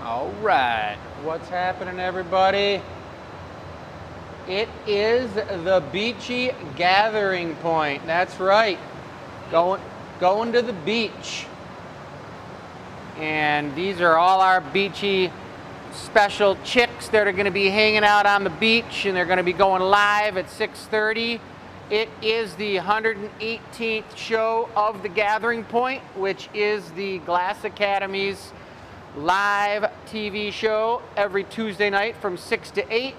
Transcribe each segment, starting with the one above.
All right, what's happening, everybody? It is the Beachy Gathering Point. That's right, going to the beach. And these are all our Beachy special chicks that are going to be hanging out on the beach, and they're going to be going live at 6:30. It is the 118th show of the Gathering Point, which is the Glass Academy's live TV show every Tuesday night from 6 to 8.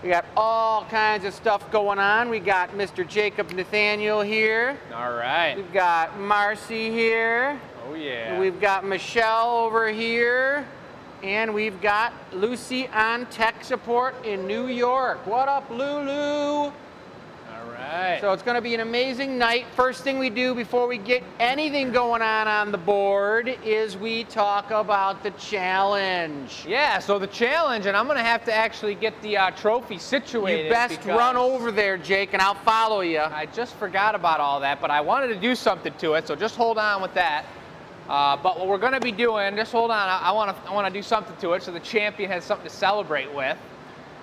We got all kinds of stuff going on. We got Mr. Jacob Nathaniel here. All right. We've got Marcy here. Oh, yeah. We've got Michelle over here. And we've got Lucy on tech support in New York. What up, Lulu? All right. So it's going to be an amazing night. First thing we do before we get anything going on the board is we talk about the challenge. Yeah, so the challenge, and I'm going to have to actually get the trophy situated. You best run over there, Jake, and I'll follow you. I just forgot about all that, but I wanted to do something to it, so just hold on with that. But what we're going to be doing, just hold on, I want to do something to it so the champion has something to celebrate with.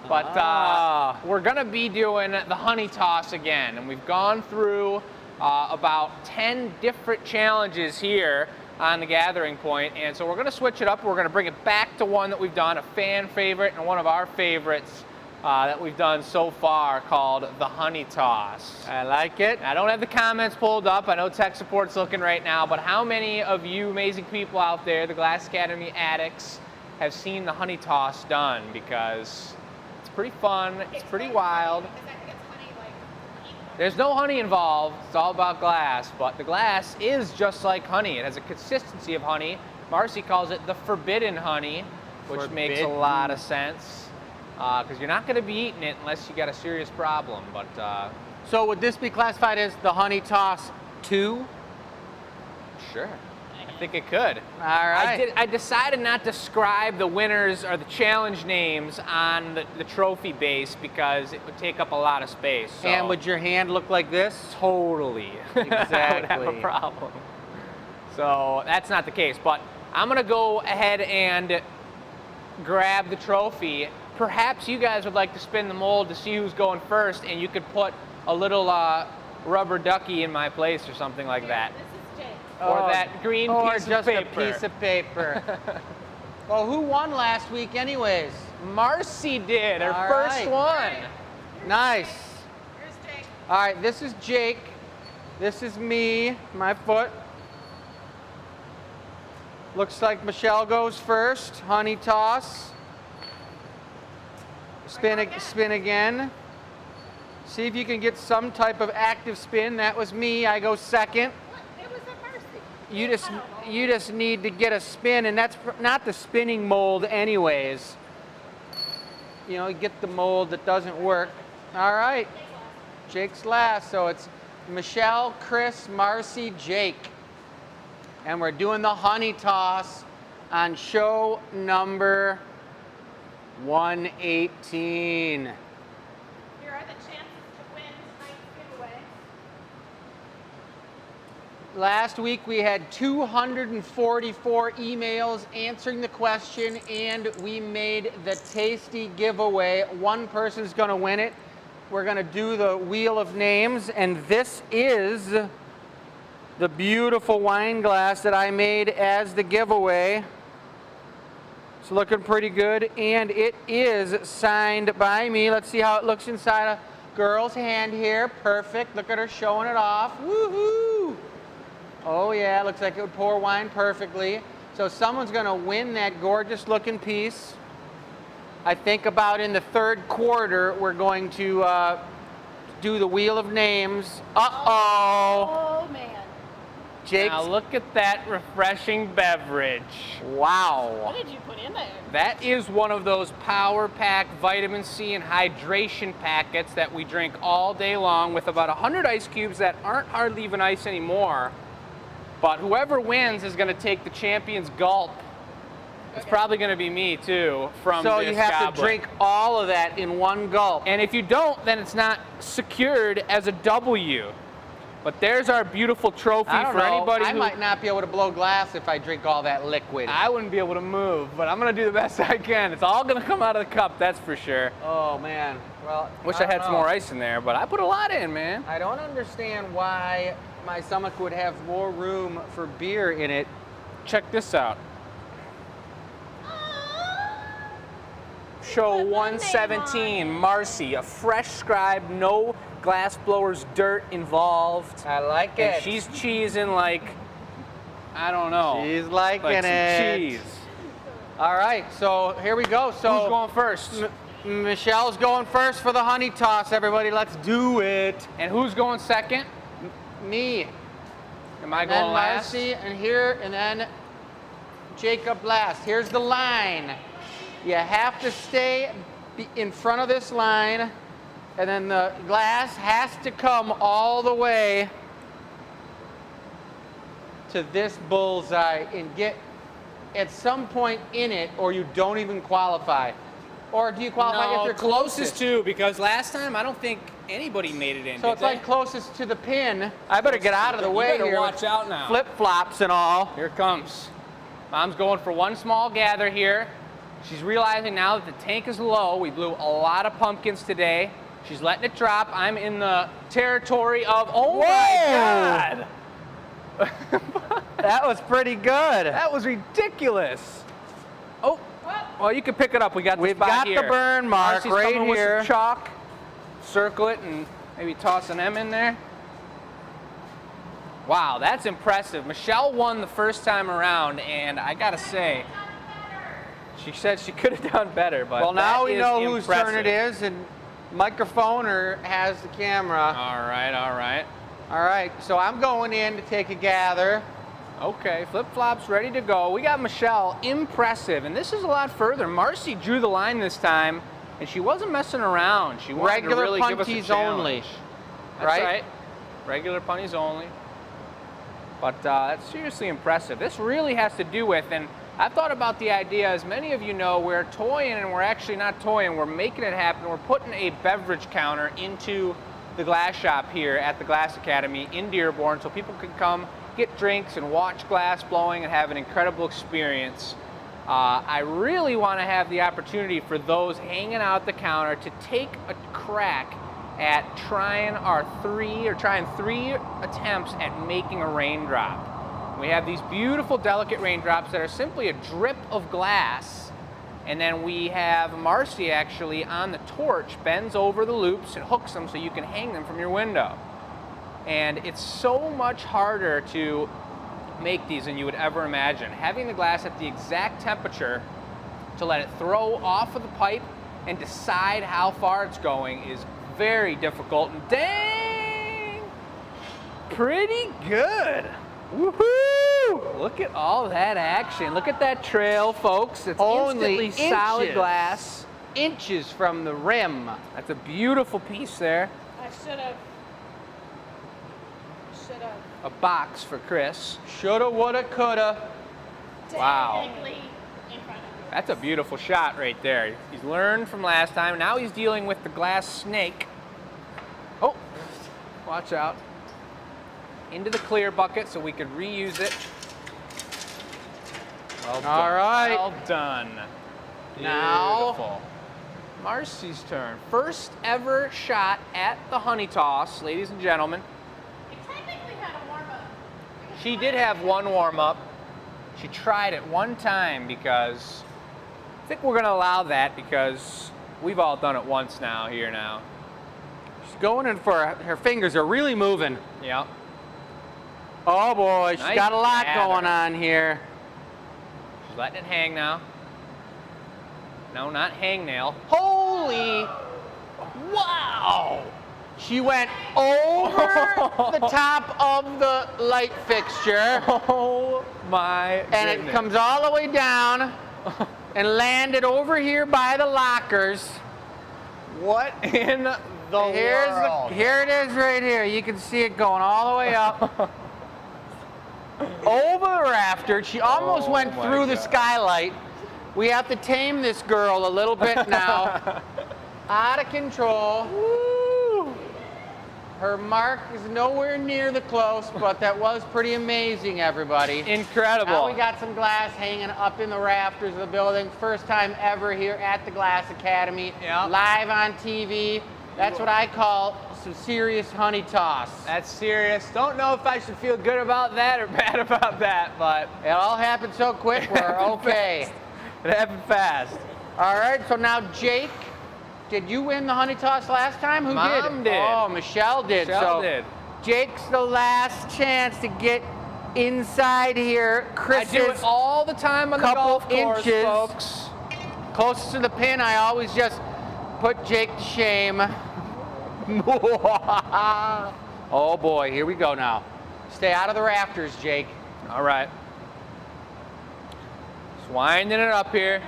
But we're going to be doing the honey toss again, and we've gone through about 10 different challenges here on the Gathering Point, and so we're going to switch it up. We're going to bring it back to one that we've done, a fan favorite and one of our favorites that we've done so far, called the honey toss. I like it. I don't have the comments pulled up. I know tech support's looking right now, but how many of you amazing people out there, the Glass Academy addicts, have seen the honey toss done? Because it's pretty fun, it's pretty wild. There's no honey involved, it's all about glass, but the glass is just like honey. It has a consistency of honey. Marcy calls it the forbidden honey, which makes a lot of sense, because you're not going to be eating it unless you got a serious problem. But so would this be classified as the honey toss 2? Sure. I think it could. All right. I decided not to describe the winners or the challenge names on the trophy base because it would take up a lot of space. So. And would your hand look like this? Totally. Exactly. I would have a problem. So that's not the case. But I'm going to go ahead and grab the trophy. Perhaps you guys would like to spin the mold to see who's going first, and you could put a little rubber ducky in my place or something like that. Or that green piece of paper. Or just a piece of paper. Well, who won last week anyways? Marcy did, her All first one. Nice. Here's Jake. All right, this is Jake. This is me, my foot. Looks like Michelle goes first. Honey toss. Spin again. See if you can get some type of active spin. That was me. I go second. You just need to get a spin, and that's not the spinning mold anyways. You know, you get the mold that doesn't work. All right, Jake's last, so it's Michelle, Chris, Marcy, Jake. And we're doing the honey toss on show number 118. Here are the chances to win tonight's giveaway. Last week we had 244 emails answering the question, and we made the tasty giveaway. One person's going to win it. We're going to do the wheel of names, and this is the beautiful wine glass that I made as the giveaway. It's looking pretty good, and it is signed by me. Let's see how it looks inside a girl's hand here. Perfect. Look at her showing it off. Woohoo! Oh yeah, looks like it would pour wine perfectly. So someone's going to win that gorgeous looking piece. I think about in the third quarter we're going to do the wheel of names. Uh-oh. Oh man. Jake's. Now look at that refreshing beverage. Wow. What did you put in there? That is one of those Power Pack vitamin C and hydration packets that we drink all day long with about 100 ice cubes that aren't hardly even ice anymore. But whoever wins is going to take the champion's gulp. It's probably going to be me, too, from So this you have goblet. to drink all of that in one gulp. And if you don't, then it's not secured as a W. But there's our beautiful trophy I don't for know. anybody I who... might not be able to blow glass if I drink all that liquid. I wouldn't be able to move, but I'm gonna do the best I can. It's all gonna come out of the cup, that's for sure. Oh man. Well, Wish I had don't some know. more ice in there, but I put a lot in, man. I don't understand why my stomach would have more room for beer in it. Check this out. Show Put my 117, name on it. Marcy, a fresh scribe, no glass blowers dirt involved. I like And it. she's cheesing like, I don't know. She's liking like some it. cheese. All right, so here we go. So Who's going first? Michelle's going first for the honey toss. Everybody, let's do it. And who's going second? Me. Am I And going then last? Marcy, and here, and then Jacob last. Here's the line. You have to stay in front of this line, and then the glass has to come all the way to this bullseye and get at some point in it, or you don't even qualify. Or do you qualify if you're closest? to, because last time I don't think anybody made it in. So it's like closest to the pin. I better get out of the You way better here. watch out now. Flip flops and all. Here it comes. Mom's going for one small gather here. She's realizing now that the tank is low. We blew a lot of pumpkins today. She's letting it drop. I'm in the territory of, oh my God. That was pretty good. That was ridiculous. Oh, well, you can pick it up. We got the We've spot got the here. burn mark Marcy's right coming with here. some chalk. Circle it and maybe toss an M in there. Wow, that's impressive. Michelle won the first time around, and I gotta say, she said she could have done better, but Well, now that we is know whose turn impressive. it is, and microphone or has the camera. All right, all right. All right, so I'm going in to take a gather. Okay, flip-flops ready to go. We got Michelle, impressive, and this is a lot further. Marcy drew the line this time, and she wasn't messing around. She wanted Regular to really give us a punties challenge. only. That's right? right. Regular punties only. But that's seriously impressive. This really has to do with, and I've thought about the idea, as many of you know, we're toying and we're actually not toying, we're making it happen. We're putting a beverage counter into the glass shop here at the Glass Academy in Dearborn so people can come get drinks and watch glass blowing and have an incredible experience. I really want to have the opportunity for those hanging out at the counter to take a crack at trying three attempts at making a raindrop. We have these beautiful delicate raindrops that are simply a drip of glass, and then we have Marcy actually on the torch bends over the loops and hooks them so you can hang them from your window. And it's so much harder to make these than you would ever imagine. Having the glass at the exact temperature to let it throw off of the pipe and decide how far it's going is very difficult, and dang, pretty good. Woohoo! Look at all that action. Look at that trail, folks. It's Only instantly solid inches. glass. Inches from the rim. That's a beautiful piece there. I should have. A box for Chris. Shoulda, woulda, coulda. Wow. Technically in front of you. That's a beautiful shot right there. He's learned from last time. Now he's dealing with the glass snake. Oh, watch out. Into the clear bucket so we could reuse it. Well done. All right. Well done. Now- Beautiful. Marcy's turn. First ever shot at the honey toss, ladies and gentlemen. You technically had a warm up. She did have one warm up. She tried it one time because I think we're going to allow that because we've all done it once now here now. She's going in for her fingers are really moving. Yep. Oh boy, she's Nice got a lot gather. going on here. She's letting it hang now. No, not hangnail. Holy, wow! She went over the top of the light fixture, Oh my and it comes all the way down and landed over here by the lockers. What in the world? Here it is right here. You can see it going all the way up. Over the rafter. She almost Oh went my through the God. skylight. We have to tame this girl a little bit now. Out of control. Woo. Her mark is nowhere near the close, but that was pretty amazing, everybody. Incredible. Now we got some glass hanging up in the rafters of the building. First time ever here at the Glass Academy. Yep. Live on TV. That's what I call some serious honey toss. That's serious. Don't know if I should feel good about that or bad about that, but It all happened so quick, we're okay. it happened fast. All right, so now Jake, did you win the honey toss last time? Who Mom did. Oh, Michelle did. Michelle So did. Jake's the last chance to get inside here. I Chris do is it all the time on the couple golf course, inches. folks. closest to the pin. I always just put Jake to shame. Oh boy, here we go now. Stay out of the rafters, Jake. All right. Just winding it up here.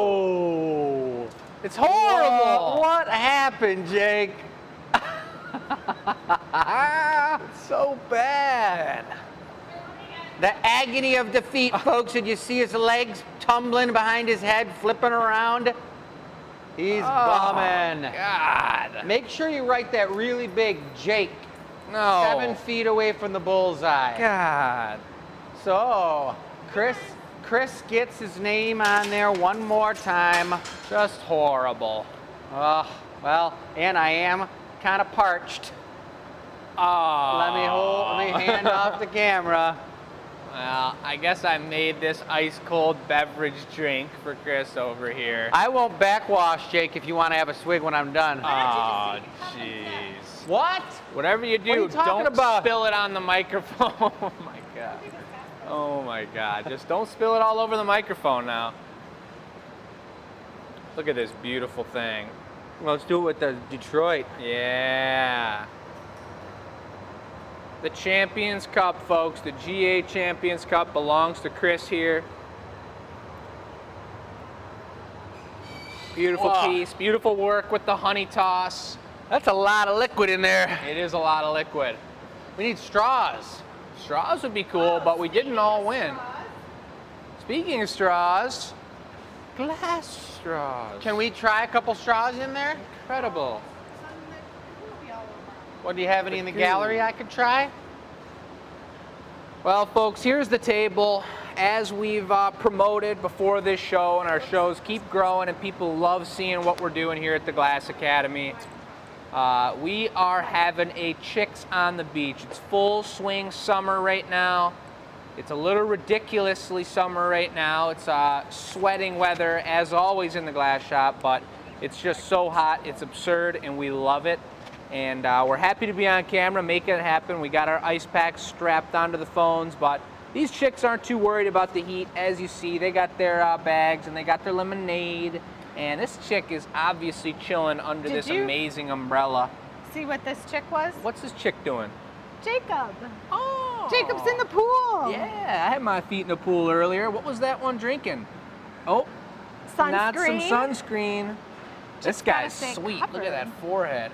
No! It's horrible. What happened, Jake? It's so bad. The agony of defeat, folks. Did you see his legs tumbling behind his head, flipping around? He's bumming. God. Make sure you write that really big, Jake. No. 7 feet away from the bullseye. God. So, Chris gets his name on there one more time. Just horrible. Well, and I am kind of parched. Oh. Let me hand off the camera. Well, I guess I made this ice cold beverage drink for Chris over here. I won't backwash, Jake, if you want to have a swig when I'm done. Oh, jeez. What? Whatever you do, What are you talking don't about? spill it on the microphone. Oh my God. Oh my God. Just don't spill it all over the microphone now. Look at this beautiful thing. Well, let's do it with the Detroit. Yeah. The Champions Cup, folks. The GA Champions Cup belongs to Chris here. Beautiful Whoa. piece. Beautiful work with the honey toss. That's a lot of liquid in there. It is a lot of liquid. We need straws. Straws would be cool, but we didn't all win. Speaking of straws, glass straws. Can we try a couple straws in there? Incredible. What, do you have any in the Goo. gallery I could try? Well, folks, here's the table. As we've promoted before this show, and our shows keep growing, and people love seeing what we're doing here at the Glass Academy. We are having a Chicks on the Beach. It's full swing summer right now. It's a little ridiculously summer right now. It's sweating weather, as always in the glass shop, but it's just so hot, it's absurd, and we love it. And we're happy to be on camera, making it happen. We got our ice packs strapped onto the phones, but these chicks aren't too worried about the heat. As you see, they got their bags and they got their lemonade. And this chick is obviously chilling under Did this you- amazing umbrella. See what this chick was? What's this chick doing? Jacob. Oh! Jacob's in the pool. Yeah, I had my feet in the pool earlier. What was that one drinking? Oh, not some Sunscreen. sunscreen. This Just gotta guy's stay sweet. Look at that covered. forehead.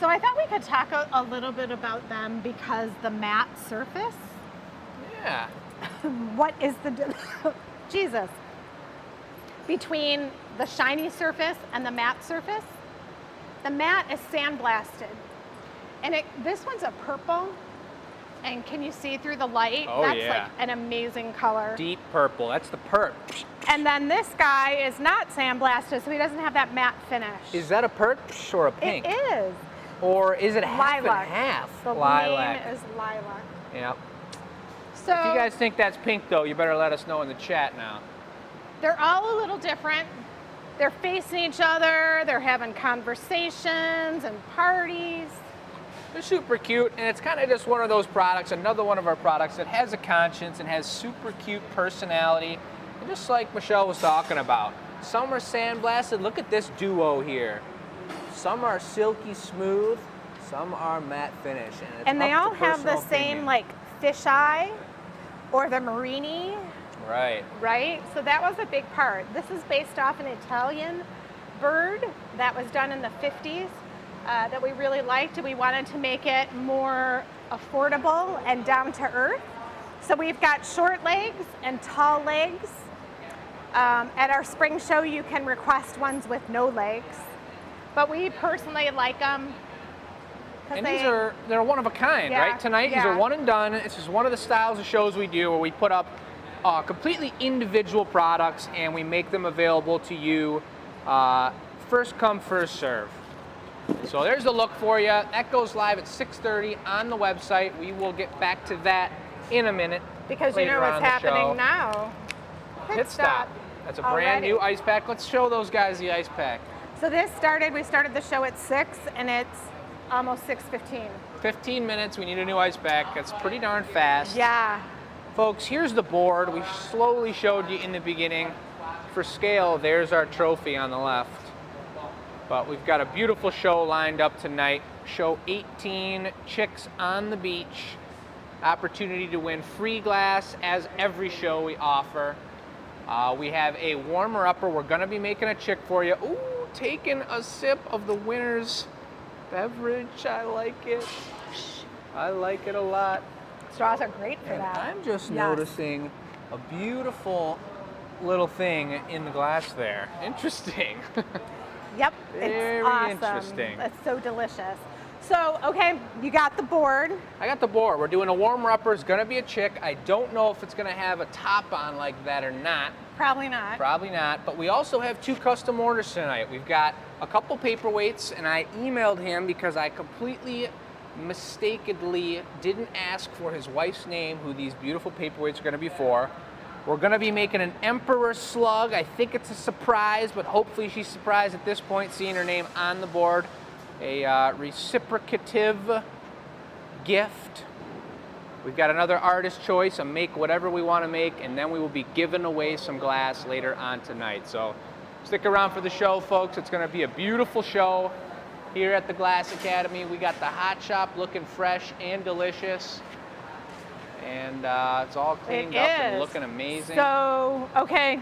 So I thought we could talk a little bit about them because the matte surface. Yeah. What is the Jesus between the shiny surface and the matte surface? The matte is sandblasted, and this one's a purple. And can you see through the light? Oh, That's yeah. like an amazing color. Deep purple. That's the perp. And then this guy is not sandblasted, so he doesn't have that matte finish. Is that a perp or a pink? It is. Or is it half Lilac. and half? The Lilac. name is lilac. Yeah. So If you guys think that's pink, though, you better let us know in the chat now. they're all a little different. They're facing each other. They're having conversations and parties. They're super cute, and it's kind of just one of those products, another one of our products that has a conscience and has super cute personality. And just like Michelle was talking about, some are sandblasted. Look at this duo here. Some are silky smooth, some are matte finish. And they up to all have the personal same opinion. like fisheye or the marini, Right. right? So that was a big part. This is based off an Italian bird that was done in the 50s that we really liked. We wanted to make it more affordable and down to earth. So we've got short legs and tall legs. At our spring show, you can request ones with no legs, but we personally like them. And they're one of a kind, Yeah, right? Tonight, these are yeah. one and done. This is one of the styles of shows we do where we put up completely individual products and we make them available to you first come, first serve. So there's the look for you. That goes live at 6:30 on the website. We will get back to that in a minute. Because you later know what's on the show. happening now. Pit stop. That's a brand Already. new ice pack. Let's show those guys the ice pack. So we started the show at 6 and it's almost 6:15. 15 minutes, we need a new ice pack. That's pretty darn fast. Yeah. Folks, here's the board. We slowly showed you in the beginning. For scale, there's our trophy on the left. But we've got a beautiful show lined up tonight. Show 18, Chicks on the Beach. Opportunity to win free glass as every show we offer. We have a warmer-upper. We're gonna be making a chick for you. Ooh, taking a sip of the winner's beverage. I like it. I like it a lot. Straws are great for And that. I'm just Yes. noticing a beautiful little thing in the glass there. Interesting. Yep, Very it's awesome. interesting. It's so delicious. So, okay, you got the board. I got the board. We're doing a warmer-upper. It's gonna be a chick. I don't know if it's gonna have a top on like that or not. Probably not. Probably not. But we also have 2 custom orders tonight. We've got a couple paperweights, and I emailed him because I completely mistakenly didn't ask for his wife's name, who these beautiful paperweights are gonna be for. We're gonna be making an Emperor slug. I think it's a surprise, but hopefully she's surprised at this point, seeing her name on the board. A reciprocative gift. We've got another artist choice, a make whatever we want to make, and then we will be giving away some glass later on tonight. So stick around for the show, folks. It's going to be a beautiful show here at the Glass Academy. We got the hot shop looking fresh and delicious, and it's all cleaned up and looking amazing. So, okay,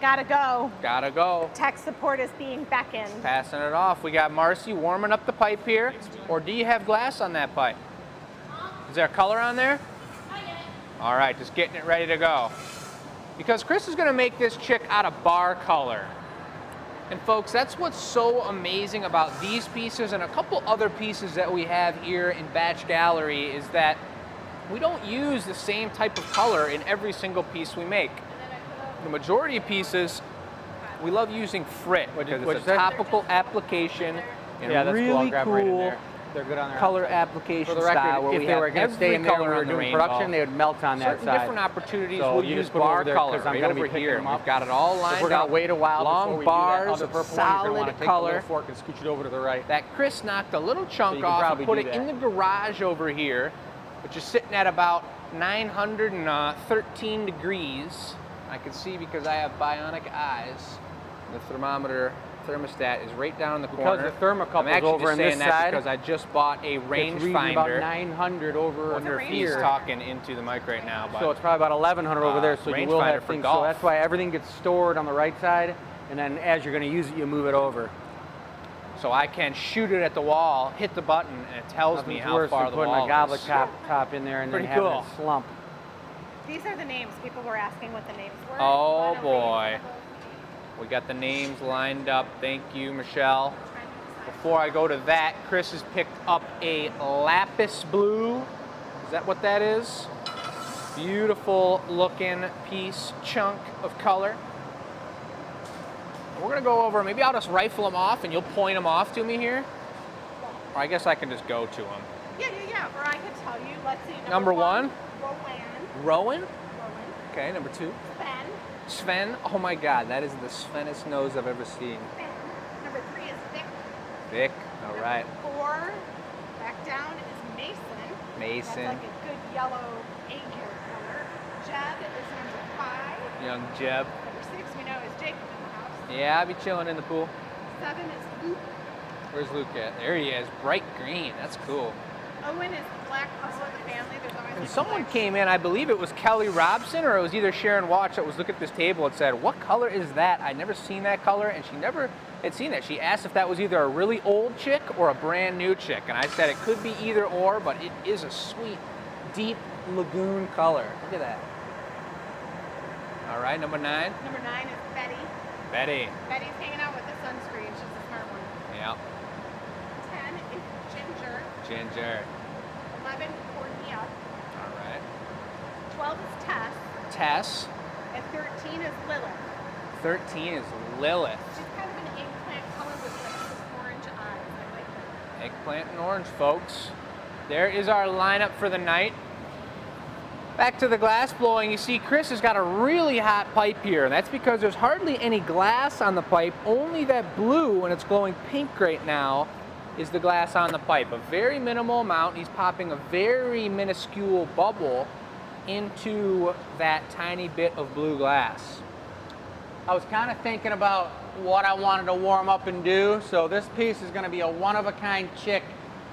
gotta go. Gotta go. Tech support is being beckoned. Passing it off. We got Marcy warming up the pipe here. Or do you have glass on that pipe? Is there a color on there? All right, just getting it ready to go. Because Chris is gonna make this chick out of bar color. And folks, that's what's so amazing about these pieces and a couple other pieces that we have here in Batch Gallery is that we don't use the same type of color in every single piece we make. The majority of pieces, we love using Frit because it's a topical application and Yeah, that's cool. I'll really grab right in cool there. They're good on their color application For the record, style where if we they have were going to stay every in there when color we were in the doing rainbow. production, they would melt on that Certain side. different opportunities So we'll you use just put them bar over there, color 'cause I'm right gonna be over picking here. them up. We've got it all lined If we're going up. to wait a while Long before we bars, do that other purple one, you're going to want solid to take the color. little fork and scooch it over to the right. That Chris knocked a little chunk you can off and probably put do it that. in the garage over here, which is sitting at about 913 degrees. I can see because I have bionic eyes. The thermostat is right down in the corner. Because the thermocouple's I'm actually over just on saying this that side, because I just bought a It's reading about rangefinder. 900 over Wonder if he's here. talking into the mic right now. But So it's probably about 1100 over there. So you will rangefinder have for things. golf. So that's why everything gets stored on the right side, and then as you're going to use it, you move it over. so I can shoot it at the wall, hit the button, and it tells me Nothing's how worse far than the putting wall a goblet is. top in there and Pretty then having cool. a slump. These are the names. People were asking what the names were. Oh Why don't boy. We got the names lined up. Thank you, Michelle. Before I go to that, Chris has picked up a lapis blue. Is that what that is? Beautiful looking piece, chunk of color. We're gonna go over, maybe I'll just rifle them off and you'll point them off to me here. Or I guess I can just go to them. Yeah. Or I could tell you. Let's see. Number one? Rowan. Rowan? Okay, number 2. Ben. Sven. Oh my God, that is the Svenest nose I've ever seen. Ben. Number 3 is Vic. Vic, all right. Number 4, back down, is Mason. Mason. That's like a good yellow egg hair color. Jeb is number 5. Young Jeb. Number 6 we know is Jacob in the house. Yeah, I'll be chilling in the pool. 7 is Luke. Where's Luke at? There he is, bright green. That's cool. Owen is the black hustle of the family. There's always And like a someone black came in, I believe it was Kelly Robson, or it was either Sharon Watch that was looking at this table and said, "What color is that? I'd never seen that color," and she never had seen that. She asked if that was either a really old chick or a brand new chick, and I said it could be either or, but it is a sweet, deep lagoon color. Look at that. All right, number 9. Number 9 is Betty. Betty. Betty's hanging out with the sunscreen. She's a smart one. Yep. 10 is Ginger. Ginger. 11, Cornelia. All right. 12 is Tess. Tess. And 13 is Lilith. 13 is Lilith. She's kind of an eggplant color with like some orange eyes. I like her. Eggplant and orange, folks. There is our lineup for the night. Back to the glass blowing, you see Chris has got a really hot pipe here. And that's because there's hardly any glass on the pipe, only that blue, and it's glowing pink right now, is the glass on the pipe. A very minimal amount. He's popping a very minuscule bubble into that tiny bit of blue glass. I was kind of thinking about what I wanted to warm up and do, so this piece is going to be a one-of-a-kind chick.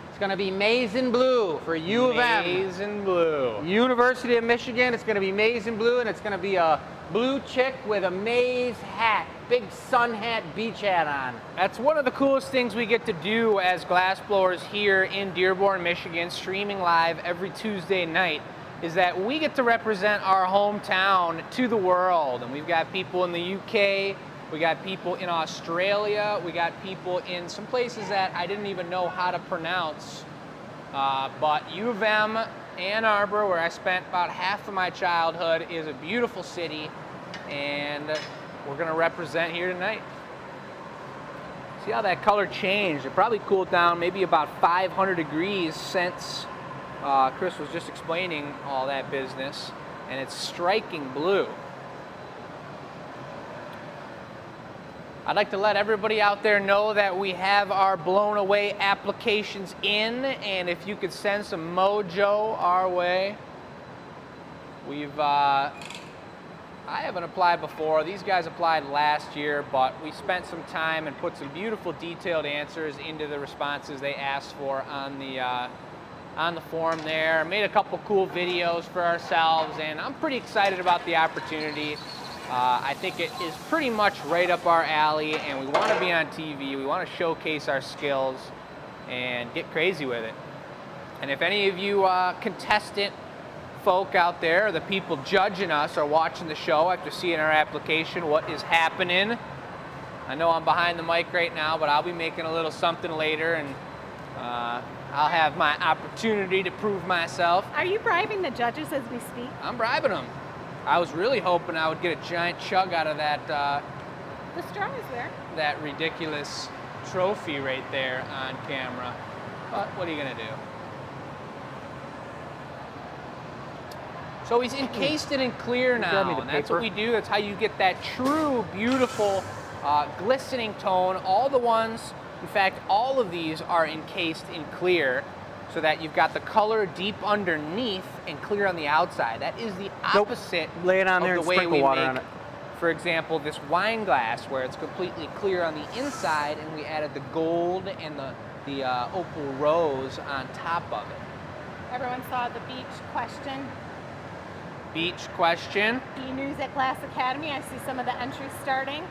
It's going to be maize and blue for U of M. Maize and blue. University of Michigan, it's going to be maize and blue, and it's going to be a blue chick with a maize hat, big sun hat, beach hat on. That's one of the coolest things we get to do as glass blowers here in Dearborn, Michigan, streaming live every Tuesday night, is that we get to represent our hometown to the world. And we've got people in the UK, we got people in Australia, we got people in some places that I didn't even know how to pronounce. But U of M, Ann Arbor, where I spent about half of my childhood, is a beautiful city, and we're gonna represent here tonight. See how that color changed? It probably cooled down maybe about 500 degrees since Chris was just explaining all that business, and it's striking blue. I'd like to let everybody out there know that we have our blown away applications in, and if you could send some mojo our way. I haven't applied before. These guys applied last year, but we spent some time and put some beautiful detailed answers into the responses they asked for on the form there. Made a couple cool videos for ourselves, and I'm pretty excited about the opportunity. I think it is pretty much right up our alley, and we want to be on TV. We want to showcase our skills and get crazy with it. And if any of you contestant folk out there, or the people judging us, are watching the show after seeing our application, what is happening? I know I'm behind the mic right now, but I'll be making a little something later, and I'll have my opportunity to prove myself. Are you bribing the judges as we speak? I'm bribing them. I was really hoping I would get a giant chug out of that The straw is there. that ridiculous trophy right there on camera. But what are you gonna do? So he's encased it in clear grab me now, the and that's paper. what we do. That's how you get that true, beautiful, glistening tone. All the ones, in fact, all of these are encased in clear, so that you've got the color deep underneath and clear on the outside. That is the opposite Lay it on of there the and way sprinkle we water make, on it. for example, this wine glass, where it's completely clear on the inside, and we added the gold and the opal rose on top of it. Everyone saw the beach question. Beach question. E-News at Glass Academy. I see some of the entries starting.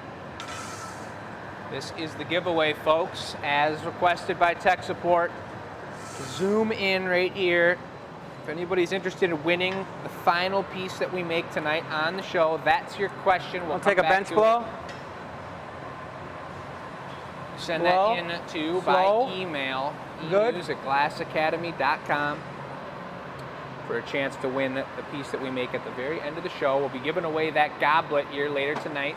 This is the giveaway, folks, as requested by tech support. Zoom in right here. If anybody's interested in winning the final piece that we make tonight on the show, that's your question. We'll I'll take a come back bench to blow. it. Send Slow. that in to Slow. by email, Good. enews@glassacademy.com, for a chance to win the piece that we make at the very end of the show. We'll be giving away that goblet here later tonight.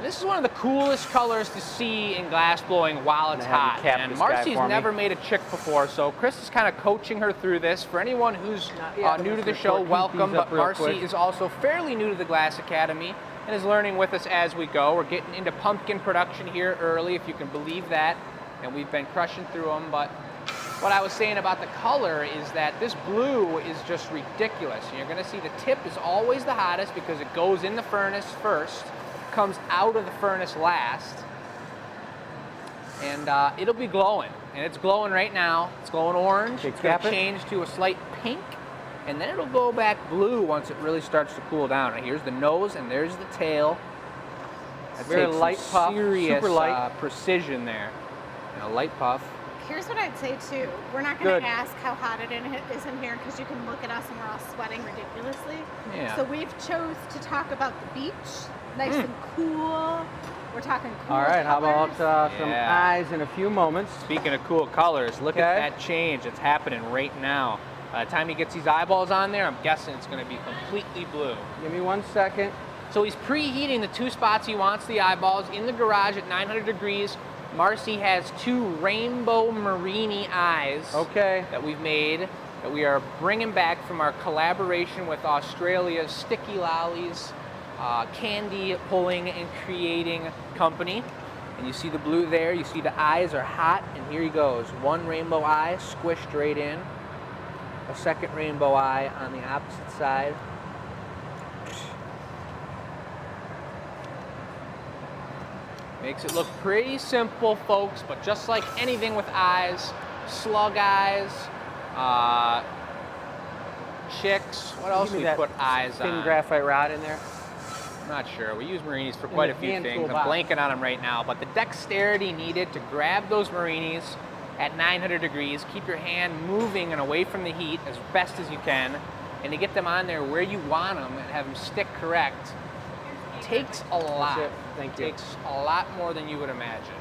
This is one of the coolest colors to see in glass blowing while it's I'm gonna have hot. you cap And this guy Marcy's for me. never made a chick before, so Chris is kind of coaching her through this. For anyone who's new to the show, heat welcome. these up But real Marcy quick. is also fairly new to the Glass Academy and is learning with us as we go. We're getting into pumpkin production here early, if you can believe that, and we've been crushing through them. But what I was saying about the color is that this blue is just ridiculous. And you're going to see the tip is always the hottest because it goes in the furnace first, comes out of the furnace last, and it'll be glowing. And it's glowing right now. It's glowing orange. It's going cap to it. change to a slight pink, and then it'll go back blue once it really starts to cool down. And here's the nose, and there's the tail. That Very takes some light puff, serious super light. precision there. And a light puff. Here's what I'd say too. We're not going to ask how hot it is in here because you can look at us and we're all sweating ridiculously. Yeah. So we've chose to talk about the beach, nice and cool. We're talking cool. All right, how colors. about some eyes in a few moments? Speaking of cool colors, look at that change. It's happening right now. By the time he gets these eyeballs on there, I'm guessing it's going to be completely blue. Give me 1 second. So he's preheating the 2 spots he wants the eyeballs in the garage at 900 degrees. Marcy has 2 rainbow marini eyes that we've made, that we are bringing back from our collaboration with Australia's Sticky Lollies candy pulling and creating company. And you see the blue there, you see the eyes are hot, and here he goes. 1 rainbow eye squished right in. A second rainbow eye on the opposite side. Makes it look pretty simple, folks, but just like anything with eyes, slug eyes, chicks, what else do we put eyes on? Thin graphite rod in there. I'm not sure. We use marinis for quite a few things. I'm blanking on them right now, but the dexterity needed to grab those marinis at 900 degrees, keep your hand moving and away from the heat as best as you can, and to get them on there where you want them and have them stick correct takes a lot. Thank you. Takes a lot more than you would imagine.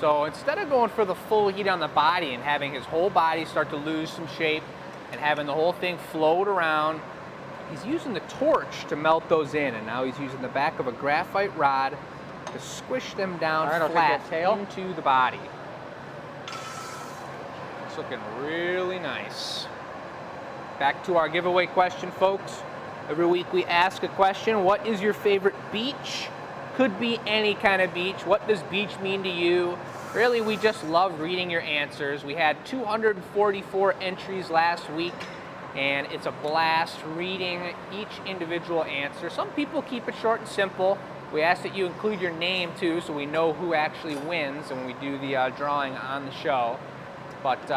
So instead of going for the full heat on the body and having his whole body start to lose some shape and having the whole thing float around, he's using the torch to melt those in, and now he's using the back of a graphite rod to squish them down flat into the body. It's looking really nice. Back to our giveaway question, folks. Every week we ask a question. What is your favorite beach? Could be any kind of beach. What does beach mean to you? Really, we just love reading your answers. We had 244 entries last week, and it's a blast reading each individual answer. Some people keep it short and simple. We ask that you include your name too, so we know who actually wins when we do the drawing on the show. But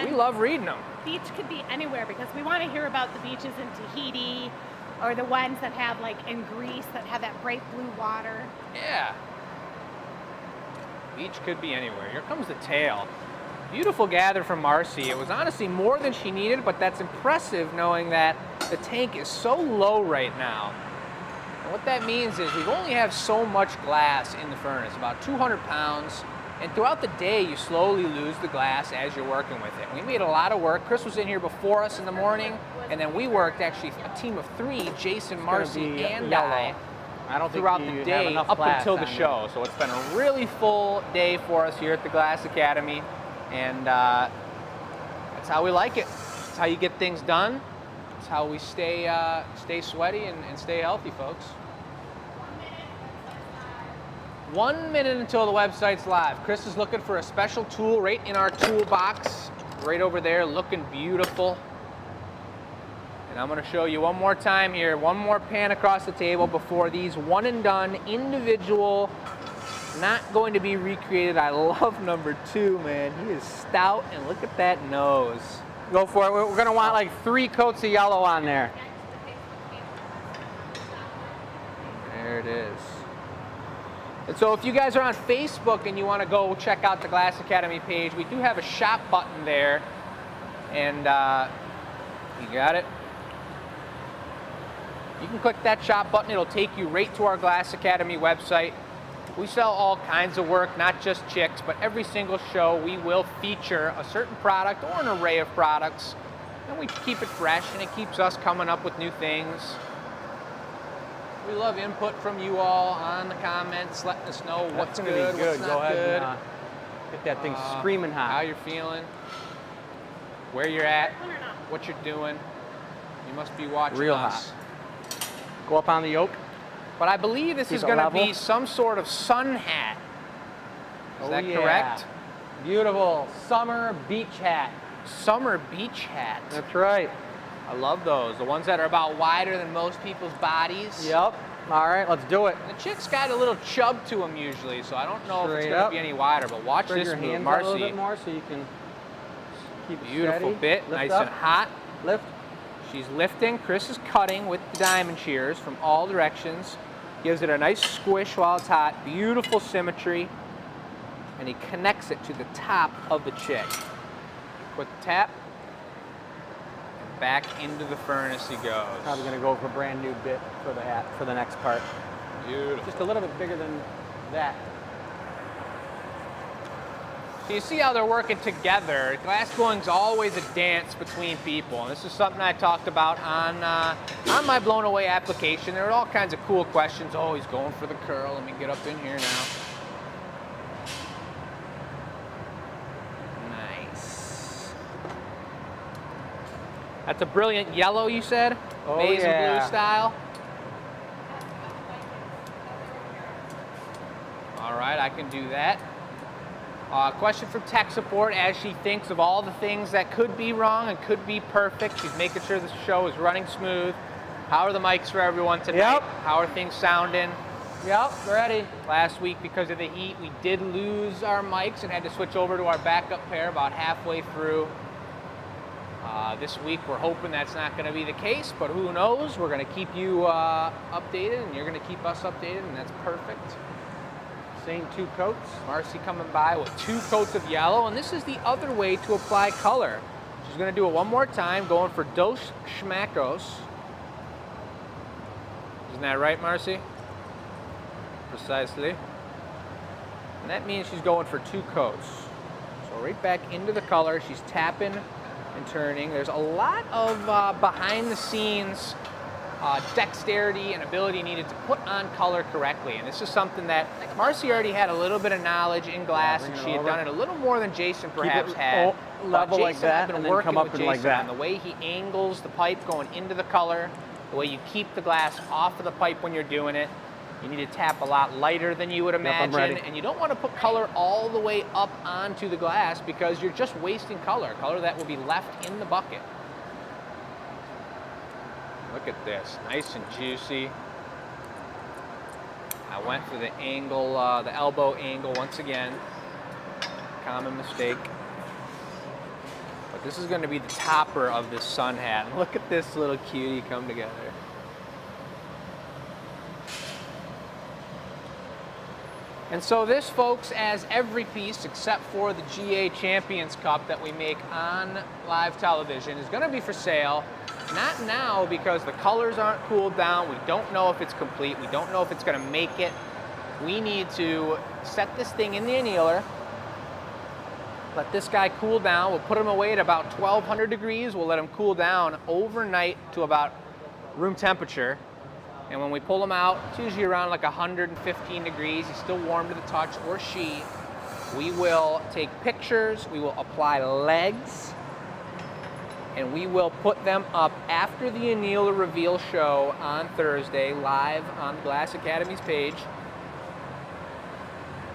we love reading them. Beach could be anywhere because we want to hear about the beaches in Tahiti or the ones that have, like in Greece, that have that bright blue water. Yeah. Beach could be anywhere. Here comes the tail. Beautiful gather from Marcy. It was honestly more than she needed, but that's impressive knowing that the tank is so low right now. And what that means is we only have so much glass in the furnace, about 200 pounds. And throughout the day, you slowly lose the glass as you're working with it. We made a lot of work. Chris was in here before us in the morning, and then we worked actually a team of 3, Jason, Marcy, and I don't throughout the day up until the show. So it's been a really full day for us here at the Glass Academy, and that's how we like it. That's how you get things done. That's how we stay sweaty and stay healthy, folks. 1 minute until the website's live. Chris is looking for a special tool right in our toolbox, right over there, looking beautiful. And I'm gonna show you one more time here, one more pan across the table before these one and done, individual, not going to be recreated. I love number 2, man. He is stout, and look at that nose. Go for it. We're gonna want like 3 coats of yellow on there. There it is. And so if you guys are on Facebook and you want to go check out the Glass Academy page, we do have a shop button there. And you got it? You can click that shop button. It'll take you right to our Glass Academy website. We sell all kinds of work, not just chicks, but every single show we will feature a certain product or an array of products. And we keep it fresh, and it keeps us coming up with new things. We love input from you all on the comments, letting us know what's good, what's not good. Get that thing screaming hot. How you're feeling, where you're at, what you're doing. You must be watching real us. Hot. Go up on the yoke. But I believe this is going to be some sort of sun hat. Is that correct? Beautiful summer beach hat. Summer beach hat. That's right. I love those. The ones that are about wider than most people's bodies. Yep. All right, let's do it. The chick's got a little chub to them usually, so I don't know if it's going to be any wider, but watch this your move, hands Marcy. a little bit more so you can keep it Beautiful steady. bit, Lift nice up. and hot. Lift. She's lifting. Chris is cutting with the diamond shears from all directions. Gives it a nice squish while it's hot. Beautiful symmetry. And he connects it to the top of the chick. Quick tap. And back into the furnace he goes. Probably gonna go for a brand new bit for the hat for the next part. Beautiful. Just a little bit bigger than that. So you see how they're working together. Glass blowing's always a dance between people. And this is something I talked about on my Blown Away application. There are all kinds of cool questions. Oh, he's going for the curl. Let me get up in here now. Nice. That's a brilliant yellow, you said? Oh, Maize and yeah. blue style. All right, I can do that. Question from tech support as she thinks of all the things that could be wrong and could be perfect. She's making sure the show is running smooth. How are the mics for everyone tonight? Yep. How are things sounding? Yep, ready. Last week, because of the heat, we did lose our mics and had to switch over to our backup pair about halfway through. This week, we're hoping that's not going to be the case, but who knows? We're going to keep you updated, and you're going to keep us updated, and that's perfect. Same 2 coats. Marcy coming by with 2 coats of yellow, and this is the other way to apply color. She's going to do it one more time, going for Dos Schmackos. Isn't that right, Marcy? Precisely. And that means she's going for 2 coats. So right back into the color, she's tapping and turning. There's a lot of behind the scenes dexterity and ability needed to put on color correctly. And this is something that Marcy already had a little bit of knowledge in glass, and she had done it a little more than Jason perhaps had. Level like that, and then come up and like that. And the way he angles the pipe going into the color, the way you keep the glass off of the pipe when you're doing it. You need to tap a lot lighter than you would imagine, and you don't want to put color all the way up onto the glass because you're just wasting color that will be left in the bucket. Look at this, nice and juicy. I went for the angle, the elbow angle once again. Common mistake. But this is going to be the topper of this sun hat. Look at this little cutie come together. And so this, folks, as every piece except for the GA Champions Cup that we make on live television, is going to be for sale. Not now because the colors aren't cooled down. We don't know if it's complete. We don't know if it's going to make it. We need to set this thing in the annealer. Let this guy cool down. We'll put him away at about 1200 degrees. We'll let him cool down overnight to about room temperature. And when we pull him out, it's usually around like 115 degrees. He's still warm to the touch, or she. We will take pictures. We will apply legs. And we will put them up after the Annealer Reveal show on Thursday, live on the Glass Academy's page.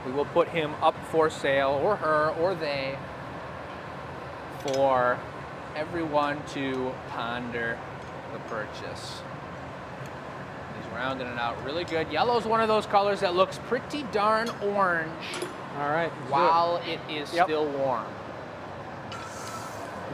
We will put him up for sale, or her, or they, for everyone to ponder the purchase. He's rounding it out really good. Yellow's one of those colors that looks pretty darn orange. All right. While it is still warm.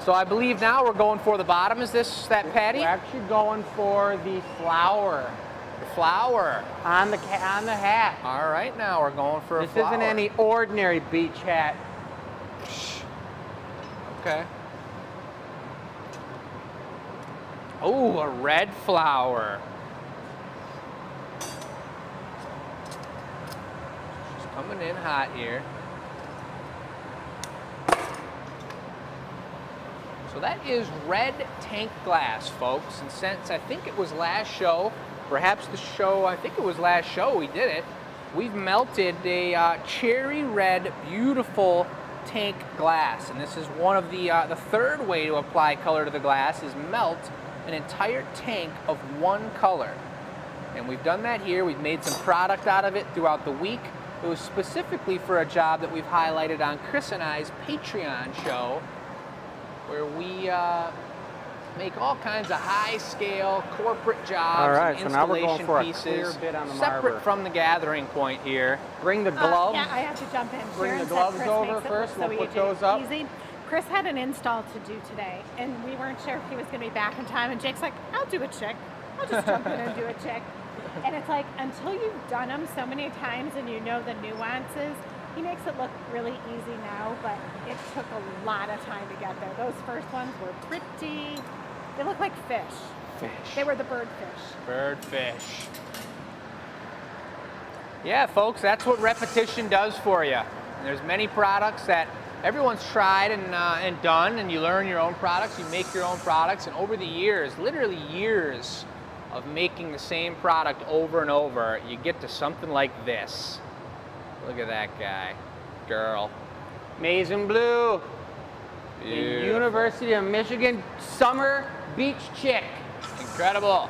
So I believe now we're going for the bottom. Is this that patty? We're actually going for the flower. The flower. On the hat. All right, now we're going for a flower. This isn't any ordinary beach hat. Okay. Oh, a red flower. She's coming in hot here. So that is red tank glass, folks. And since I think it was last show, perhaps the show, I think it was last show we did it, we've melted a cherry red, beautiful tank glass. And this is one of the third way to apply color to the glass is melt an entire tank of one color. And we've done that here. We've made some product out of it throughout the week. It was specifically for a job that we've highlighted on Chris and I's Patreon show, where we make all kinds of high-scale corporate jobs and installation so now we're going for pieces, a clear bit on the separate marber. from the gathering point here. Bring the gloves. Yeah, I have to jump in. Bring Sharon the said gloves Chris over makes it first. look We'll so put those up. easy. Chris had an install to do today, and we weren't sure if he was going to be back in time. And Jake's like, "I'll do a check. I'll just jump in and do a check." And it's like, until you've done them so many times and you know the nuances, he makes it look really easy now, but it took a lot of time to get there. Those first ones were pretty, they look like fish. Fish. They were the bird fish. Bird fish. Yeah, folks, that's what repetition does for you. And there's many products that everyone's tried and done, and you learn your own products, you make your own products, and over the years, literally years of making the same product over and over, you get to something like this. Look at that guy, girl. Maize and Blue. The Beautiful. University of Michigan Summer Beach Chick. Incredible.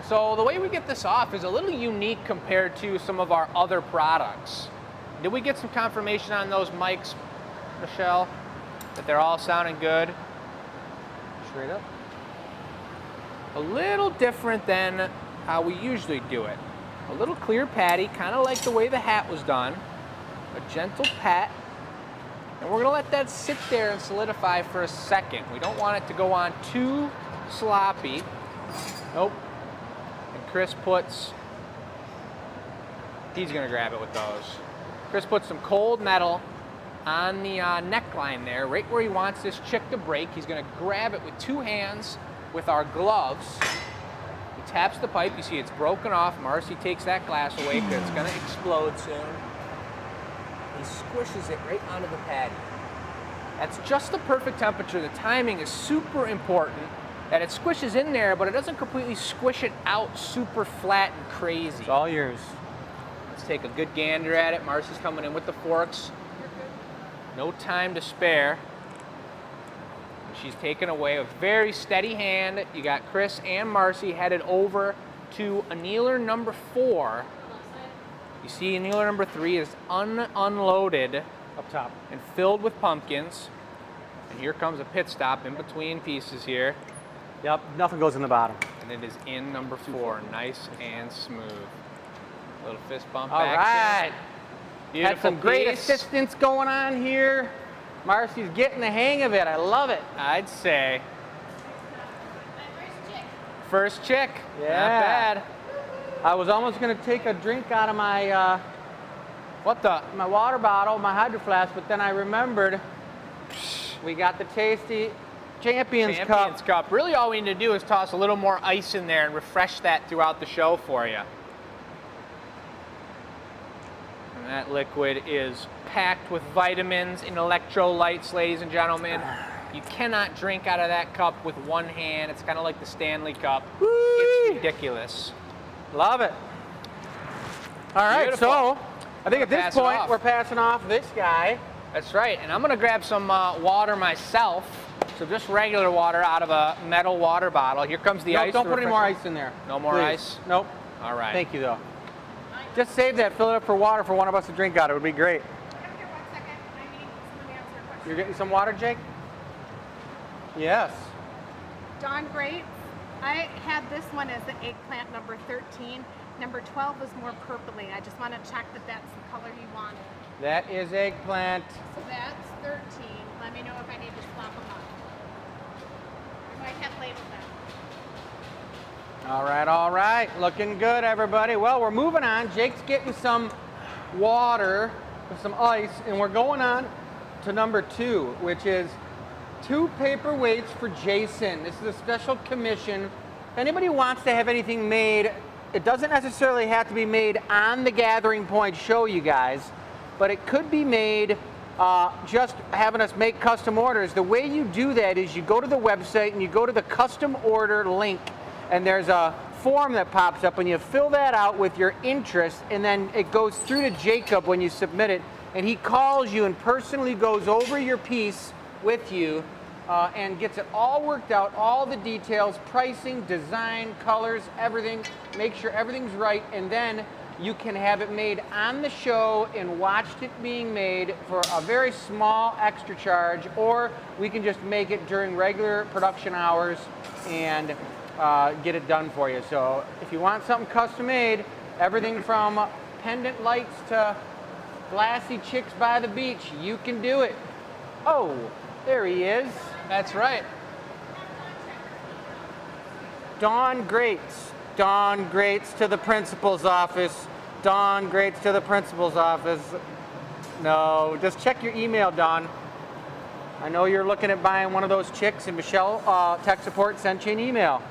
So the way we get this off is a little unique compared to some of our other products. Did we get some confirmation on those mics, Michelle? That they're all sounding good? Straight up. A little different than how we usually do it. A little clear patty, kind of like the way the hat was done. A gentle pat. And we're gonna let that sit there and solidify for a second. We don't want it to go on too sloppy. Nope. And Chris puts, he's gonna grab it with those. Chris puts some cold metal on the neckline there, right where he wants this chick to break. He's gonna grab it with two hands with our gloves. He taps the pipe, you see it's broken off. Marcy takes that glass away because it's gonna explode soon. He squishes it right onto the patty. That's just the perfect temperature. The timing is super important, that it squishes in there, but it doesn't completely squish it out super flat and crazy. It's all yours. Let's take a good gander at it. Marcy's coming in with the forks. No time to spare. She's taken away a very steady hand. You got Chris and Marcy headed over to annealer number 4. You see annealer number 3 is unloaded Up top. and filled with pumpkins. And here comes a pit stop in between pieces here. Yep, nothing goes in the bottom. And it is in number 4, nice and smooth. Little fist bump All action. right. Beautiful Had some great piece. assistance going on here. Marcy's getting the hang of it. I love it. I'd say. First chick. Yeah. Not bad. I was almost going to take a drink out of my What the? my water bottle, my Hydro Flask, but then I remembered we got the tasty Champions Champions Cup. Cup. Really all we need to do is toss a little more ice in there and refresh that throughout the show for you. And that liquid is packed with vitamins and electrolytes, ladies and gentlemen. You cannot drink out of that cup with one hand. It's kind of like the Stanley Cup. It's ridiculous. Love it. All right, Beautiful. so I think at Pass this it point off. we're passing off this guy. That's right, and I'm gonna grab some water myself. So just regular water out of a metal water bottle. Here comes the No, ice. don't to put any more refresh- ice in there. No more Please. ice? Nope. All right. Thank you, though. Just save that. Fill it up for water for one of us to drink out. It would be great. You're getting some water, Jake? Yes. Dawn Great. I had this one as the eggplant number 13. Number 12 was more purpley. I just want to check that that's the color you wanted. That is eggplant. So that's 13. Let me know if I need to swap them up. I might have labeled them. All right. Looking good, everybody. Well, we're moving on. Jake's getting some water with some ice, and we're going on to number 2, which is 2 paperweights for Jason. This is a special commission. If anybody wants to have anything made, it doesn't necessarily have to be made on the Gathering Point show, you guys, but it could be made just having us make custom orders. The way you do that is you go to the website and you go to the custom order link, and there's a form that pops up, and you fill that out with your interest, and then it goes through to Jacob when you submit it, and he calls you and personally goes over your piece with you and gets it all worked out, all the details, pricing, design, colors, everything, make sure everything's right, and then you can have it made on the show and watched it being made for a very small extra charge, or we can just make it during regular production hours and get it done for you. So if you want something custom made, everything from pendant lights to glassy chicks by the beach, you can do it. Oh, there he is. That's right. Dawn Greats. Dawn Greats to the principal's office. Dawn Greats to the principal's office. No, just check your email, Dawn. I know you're looking at buying one of those chicks, and Michelle Tech Support sent you an email.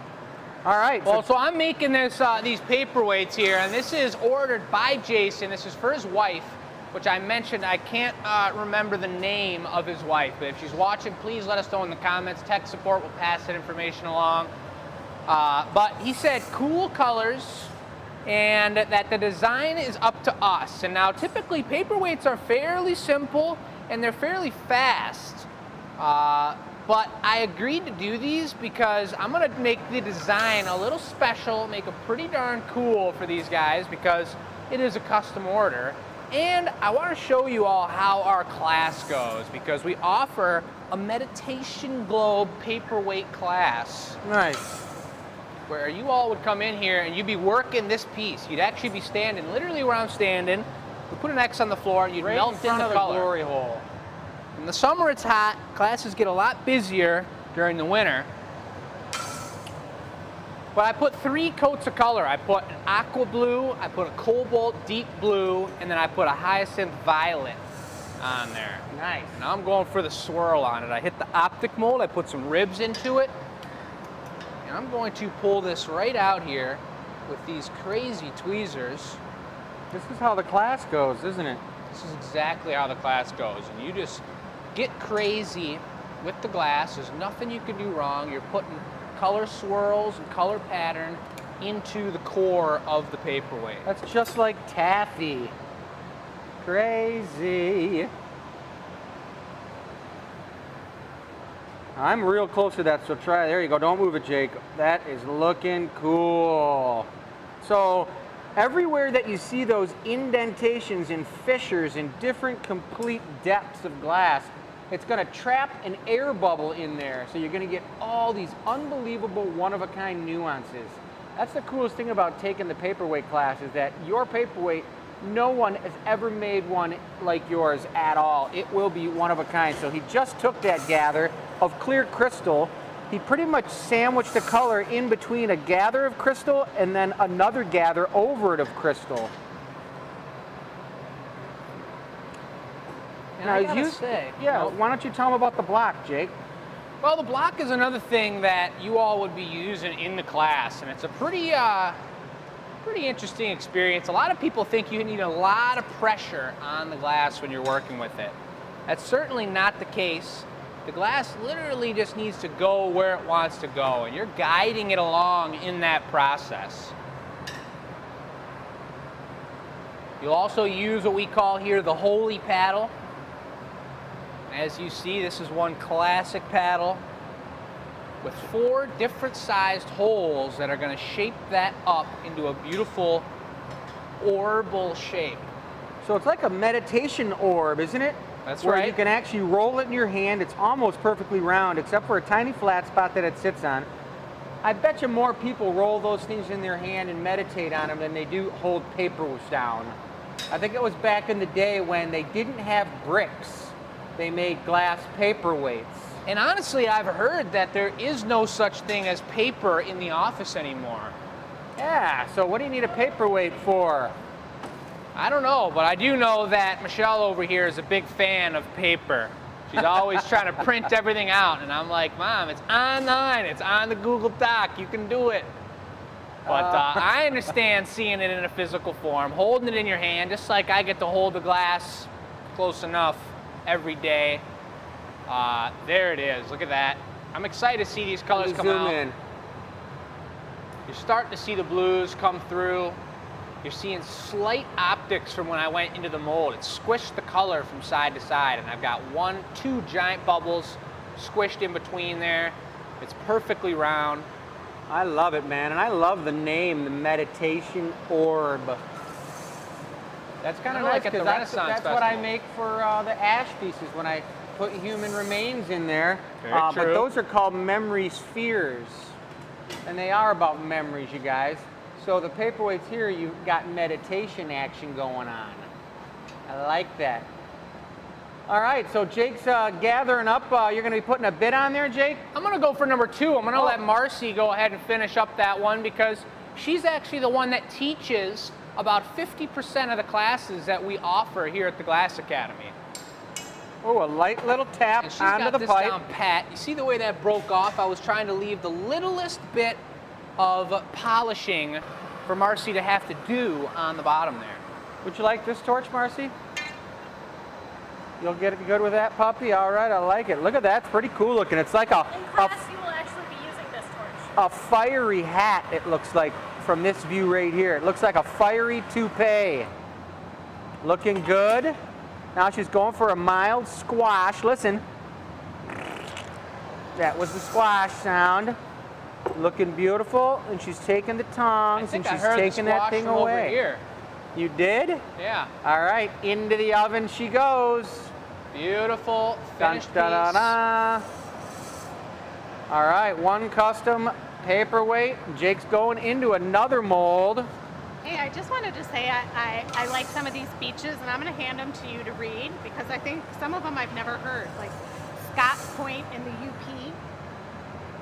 All right. Well, so I'm making this these paperweights here, and this is ordered by Jason. This is for his wife, which I mentioned. I can't remember the name of his wife, but if she's watching, please let us know in the comments. Tech Support will pass that information along. But he said cool colors, and that the design is up to us. And now typically paperweights are fairly simple and they're fairly fast. But I agreed to do these because I'm gonna make the design a little special, make it pretty darn cool for these guys because it is a custom order. And I want to show you all how our class goes because we offer a meditation globe paperweight class. Nice. Where you all would come in here and you'd be working this piece. You'd actually be standing literally where I'm standing. We put an X on the floor and you'd melt in the color. Glory hole. In the summer it's hot. Classes get a lot busier during the winter. But I put 3 coats of color. I put an aqua blue, I put a cobalt deep blue, and then I put a hyacinth violet on there. Nice. Now I'm going for the swirl on it. I hit the optic mold, I put some ribs into it, and I'm going to pull this right out here with these crazy tweezers. This is how the class goes, isn't it? This is exactly how the class goes. And you just get crazy with the glass. There's nothing you can do wrong. You're putting color swirls and color pattern into the core of the paperweight. That's just like taffy. Crazy. I'm real close to that, so try. There you go. Don't move it, Jake. That is looking cool. So everywhere that you see those indentations and fissures in different complete depths of glass, it's going to trap an air bubble in there. So you're going to get all these unbelievable one-of-a-kind nuances. That's the coolest thing about taking the paperweight class is that your paperweight, no one has ever made one like yours at all. It will be one of a kind. So he just took that gather of clear crystal. He pretty much sandwiched the color in between a gather of crystal and then another gather over it of crystal. And I gotta say, yeah, why don't you tell them about the block, Jake? Well, the block is another thing that you all would be using in the class, and it's a pretty interesting experience. A lot of people think you need a lot of pressure on the glass when you're working with it. That's certainly not the case. The glass literally just needs to go where it wants to go, and you're guiding it along in that process. You'll also use what we call here the holy paddle. As you see, this is one classic paddle with 4 different sized holes that are going to shape that up into a beautiful orbal shape. So it's like a meditation orb, isn't it? That's where right. You can actually roll it in your hand. It's almost perfectly round, except for a tiny flat spot that it sits on. I bet you more people roll those things in their hand and meditate on them than they do hold papers down. I think it was back in the day when they didn't have bricks. They made glass paperweights. And honestly, I've heard that there is no such thing as paper in the office anymore. Yeah, so what do you need a paperweight for? I don't know, but I do know that Michelle over here is a big fan of paper. She's always trying to print everything out, and I'm like, Mom, it's online, it's on the Google Doc, you can do it. But I understand seeing it in a physical form, holding it in your hand, just like I get to hold the glass close enough every day. There it is, look at that. I'm excited to see these colors come out. Zoom in. You're starting to see the blues come through. You're seeing slight optics from when I went into the mold. It squished the color from side to side, and I've got 2 giant bubbles squished in between there. It's perfectly round. I love it, man, and I love the name, the Meditation Orb. That's kind of nice because that's what I make for the ash pieces when I put human remains in there. Very true. But those are called memory spheres, and they are about memories, you guys. So the paperweights here, you've got meditation action going on. I like that. All right, so Jake's gathering up. You're going to be putting a bid on there, Jake? I'm going to go for number 2. I'm going to Oh. let Marcy go ahead and finish up that one because she's actually the one that teaches about 50% of the classes that we offer here at the Glass Academy. Oh, a light little tap And she's onto got the this pipe. down pat. You see the way that broke off? I was trying to leave the littlest bit of polishing for Marcy to have to do on the bottom there. Would you like this torch, Marcy? You'll get it good with that puppy? All right, I like it. Look at that, it's pretty cool looking. It's like In class, you will actually be using this torch. a fiery hat, it looks like, from this view right here. It looks like a fiery toupee. Looking good. Now she's going for a mild squash. Listen. That was the squash sound. Looking beautiful, and she's taking the tongs and she's taking that thing from away. over here. You did? Yeah. All right, into the oven she goes. Beautiful finished Dun, dun, piece. dun, dun. All right, one custom paperweight. Jake's going into another mold. Hey, I just wanted to say I like some of these speeches, and I'm going to hand them to you to read because I think some of them I've never heard, like Scott Point in the UP.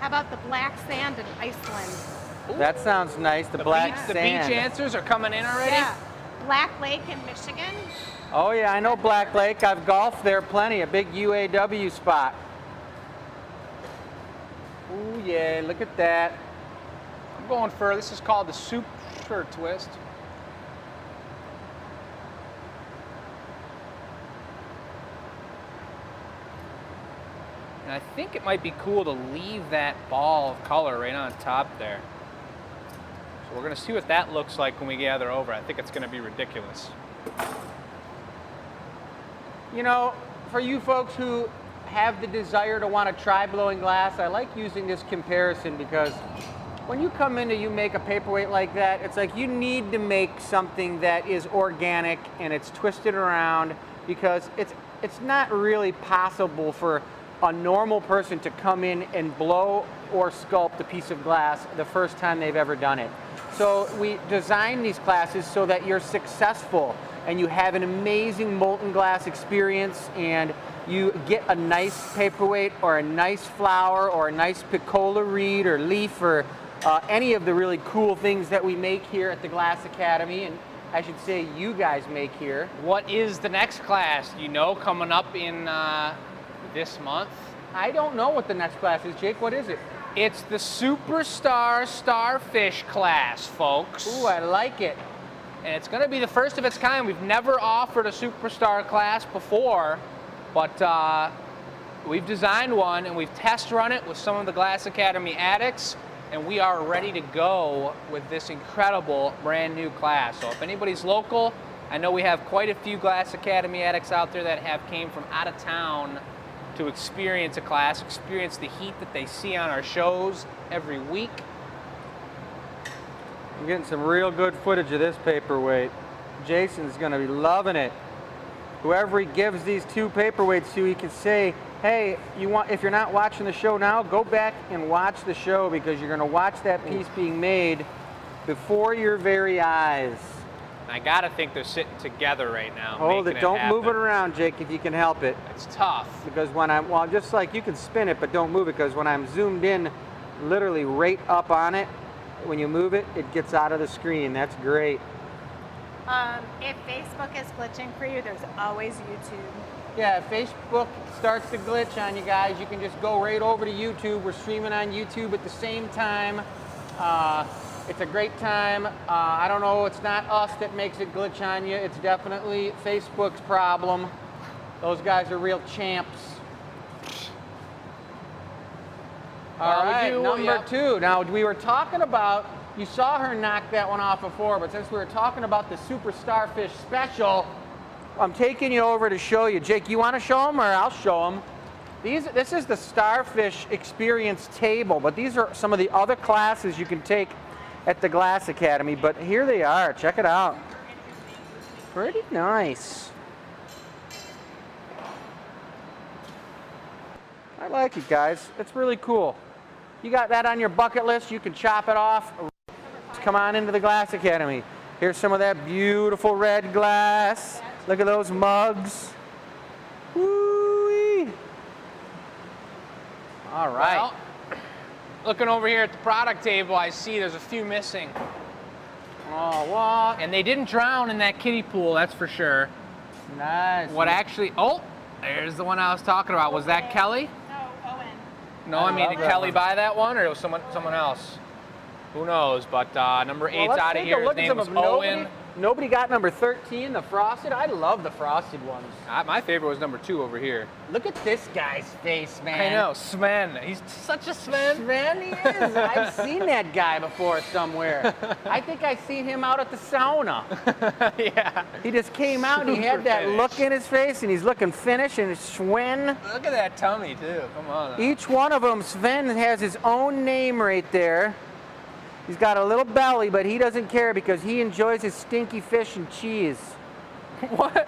How about the black sand in Iceland? Ooh. That sounds nice, the black The sand. beach answers are coming in already? Yeah. Black Lake in Michigan. Oh yeah, I know Black Lake. I've golfed there plenty, a big UAW spot. Ooh yeah, look at that. I'm going for, this is called the Super Twist. And I think it might be cool to leave that ball of color right on top there. So we're gonna see what that looks like when we gather over. I think it's gonna be ridiculous. You know, for you folks who have the desire to want to try blowing glass, I like using this comparison because when you come in and you make a paperweight like that, it's like you need to make something that is organic and it's twisted around because it's not really possible for a normal person to come in and blow or sculpt a piece of glass the first time they've ever done it. So we design these classes so that you're successful and you have an amazing molten glass experience and you get a nice paperweight or a nice flower or a nice piccola reed or leaf or any of the really cool things that we make here at the Glass Academy, and I should say you guys make here. What is the next class? You know, coming up in this month? I don't know what the next class is, Jake. What is it? It's the Superstar Starfish class, folks. Ooh, I like it. And it's going to be the first of its kind. We've never offered a Superstar class before, but we've designed one and we've test run it with some of the Glass Academy addicts, and we are ready to go with this incredible brand new class. So if anybody's local, I know we have quite a few Glass Academy addicts out there that have came from out of town to experience a class, experience the heat that they see on our shows every week. I'm getting some real good footage of this paperweight. Jason's gonna be loving it. Whoever he gives these two paperweights to, he can say, hey, if you're not watching the show now, go back and watch the show because you're gonna watch that piece being made before your very eyes. I gotta think they're sitting together right now. Hold it, making don't move it happen. around, Jake, if you can help it. It's tough. Because when I'm, well, just like you can spin it, but don't move it, because when I'm zoomed in, literally right up on it, when you move it, it gets out of the screen. That's great. If Facebook is glitching for you, there's always YouTube. Yeah, if Facebook starts to glitch on you guys, you can just go right over to YouTube. We're streaming on YouTube at the same time. It's a great time. I don't know, it's not us that makes it glitch on you. It's definitely Facebook's problem. Those guys are real champs. All right, number two. Now, we were talking about, you saw her knock that one off before, but since we were talking about the Super Starfish Special, I'm taking you over to show you. Jake, you want to show them or I'll show them? This is the Starfish Experience table, but these are some of the other classes you can take at the Glass Academy, but here they are. Check it out. Pretty nice. I like it, guys. It's really cool. You got that on your bucket list, you can chop it off. Come on into the Glass Academy. Here's some of that beautiful red glass. Look at those mugs. Woo! All right. Well, looking over here at the product table, I see there's a few missing. Oh, what? And they didn't drown in that kiddie pool, that's for sure. Nice. What actually, oh, there's the one I was talking about. Was that Kelly? No, Owen. No, I mean, love did that Kelly one. buy that one, or it was someone else? Who knows? But number 8's Let's out of take here. a His look at name some was of Owen. nobody got number 13, the frosted. I love the frosted ones. My favorite was number 2 over here. Look at this guy's face, man. I know, Sven. He's such a Sven. Sven, he is. I've seen that guy before somewhere. I think I seen him out at the sauna. Yeah. He just came out and he had Super that finished. look in his face, and he's looking finished, and it's Sven. Look at that tummy, too. Come on. Each one of them, Sven has his own name right there. He's got a little belly, but he doesn't care because he enjoys his stinky fish and cheese. What?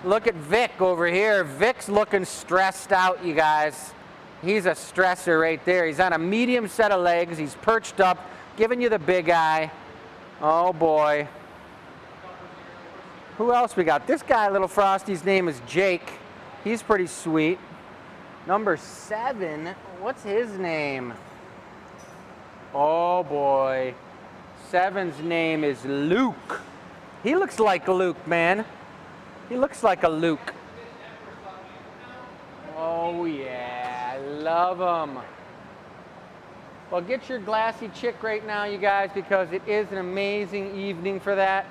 Look at Vic over here. Vic's looking stressed out, you guys. He's a stressor right there. He's on a medium set of legs. He's perched up, giving you the big eye. Oh, boy. Who else we got? This guy, little Frosty's name is Jake. He's pretty sweet. Number 7, what's his name? Oh, boy. 7's name is Luke. He looks like Luke, man. He looks like a Luke. Oh, yeah. I love him. Well, get your glassy chick right now, you guys, because it is an amazing evening for that.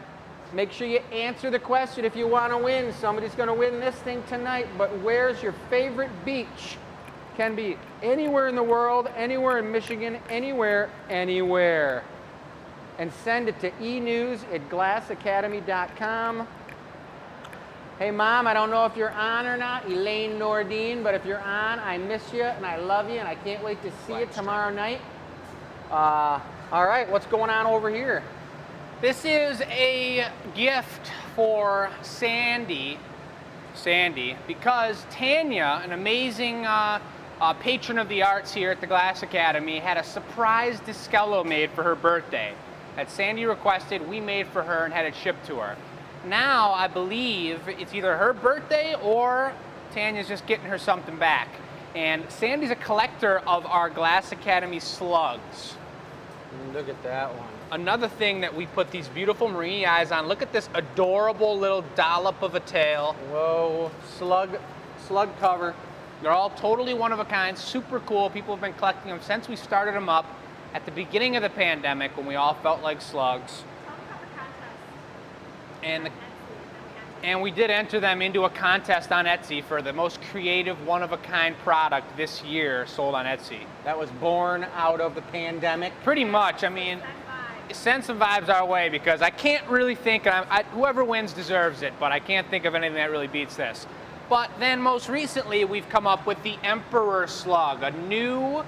Make sure you answer the question if you want to win. Somebody's going to win this thing tonight, but where's your favorite beach? Can be anywhere in the world, anywhere in Michigan, anywhere. And send it to enews@glassacademy.com. Hey, Mom, I don't know if you're on or not, Elaine Nordine, but if you're on, I miss you and I love you and I can't wait to see you tomorrow night. All right, what's going on over here? This is a gift for Sandy, because Tanya, an amazing patron of the arts here at the Glass Academy, had a surprise Discello made for her birthday that Sandy requested, we made for her and had it shipped to her. Now, I believe it's either her birthday or Tanya's just getting her something back. And Sandy's a collector of our Glass Academy slugs. Look at that one. Another thing that we put these beautiful Marini eyes on, look at this adorable little dollop of a tail. Whoa, slug cover. They're all totally one of a kind, super cool. People have been collecting them since we started them up at the beginning of the pandemic when we all felt like slugs. And we did enter them into a contest on Etsy for the most creative, one-of-a-kind product this year sold on Etsy. That was born out of the pandemic. Pretty much. I mean, send some vibes our way because I can't really think, whoever wins deserves it, but I can't think of anything that really beats this. But then most recently, we've come up with the Emperor Slug, a new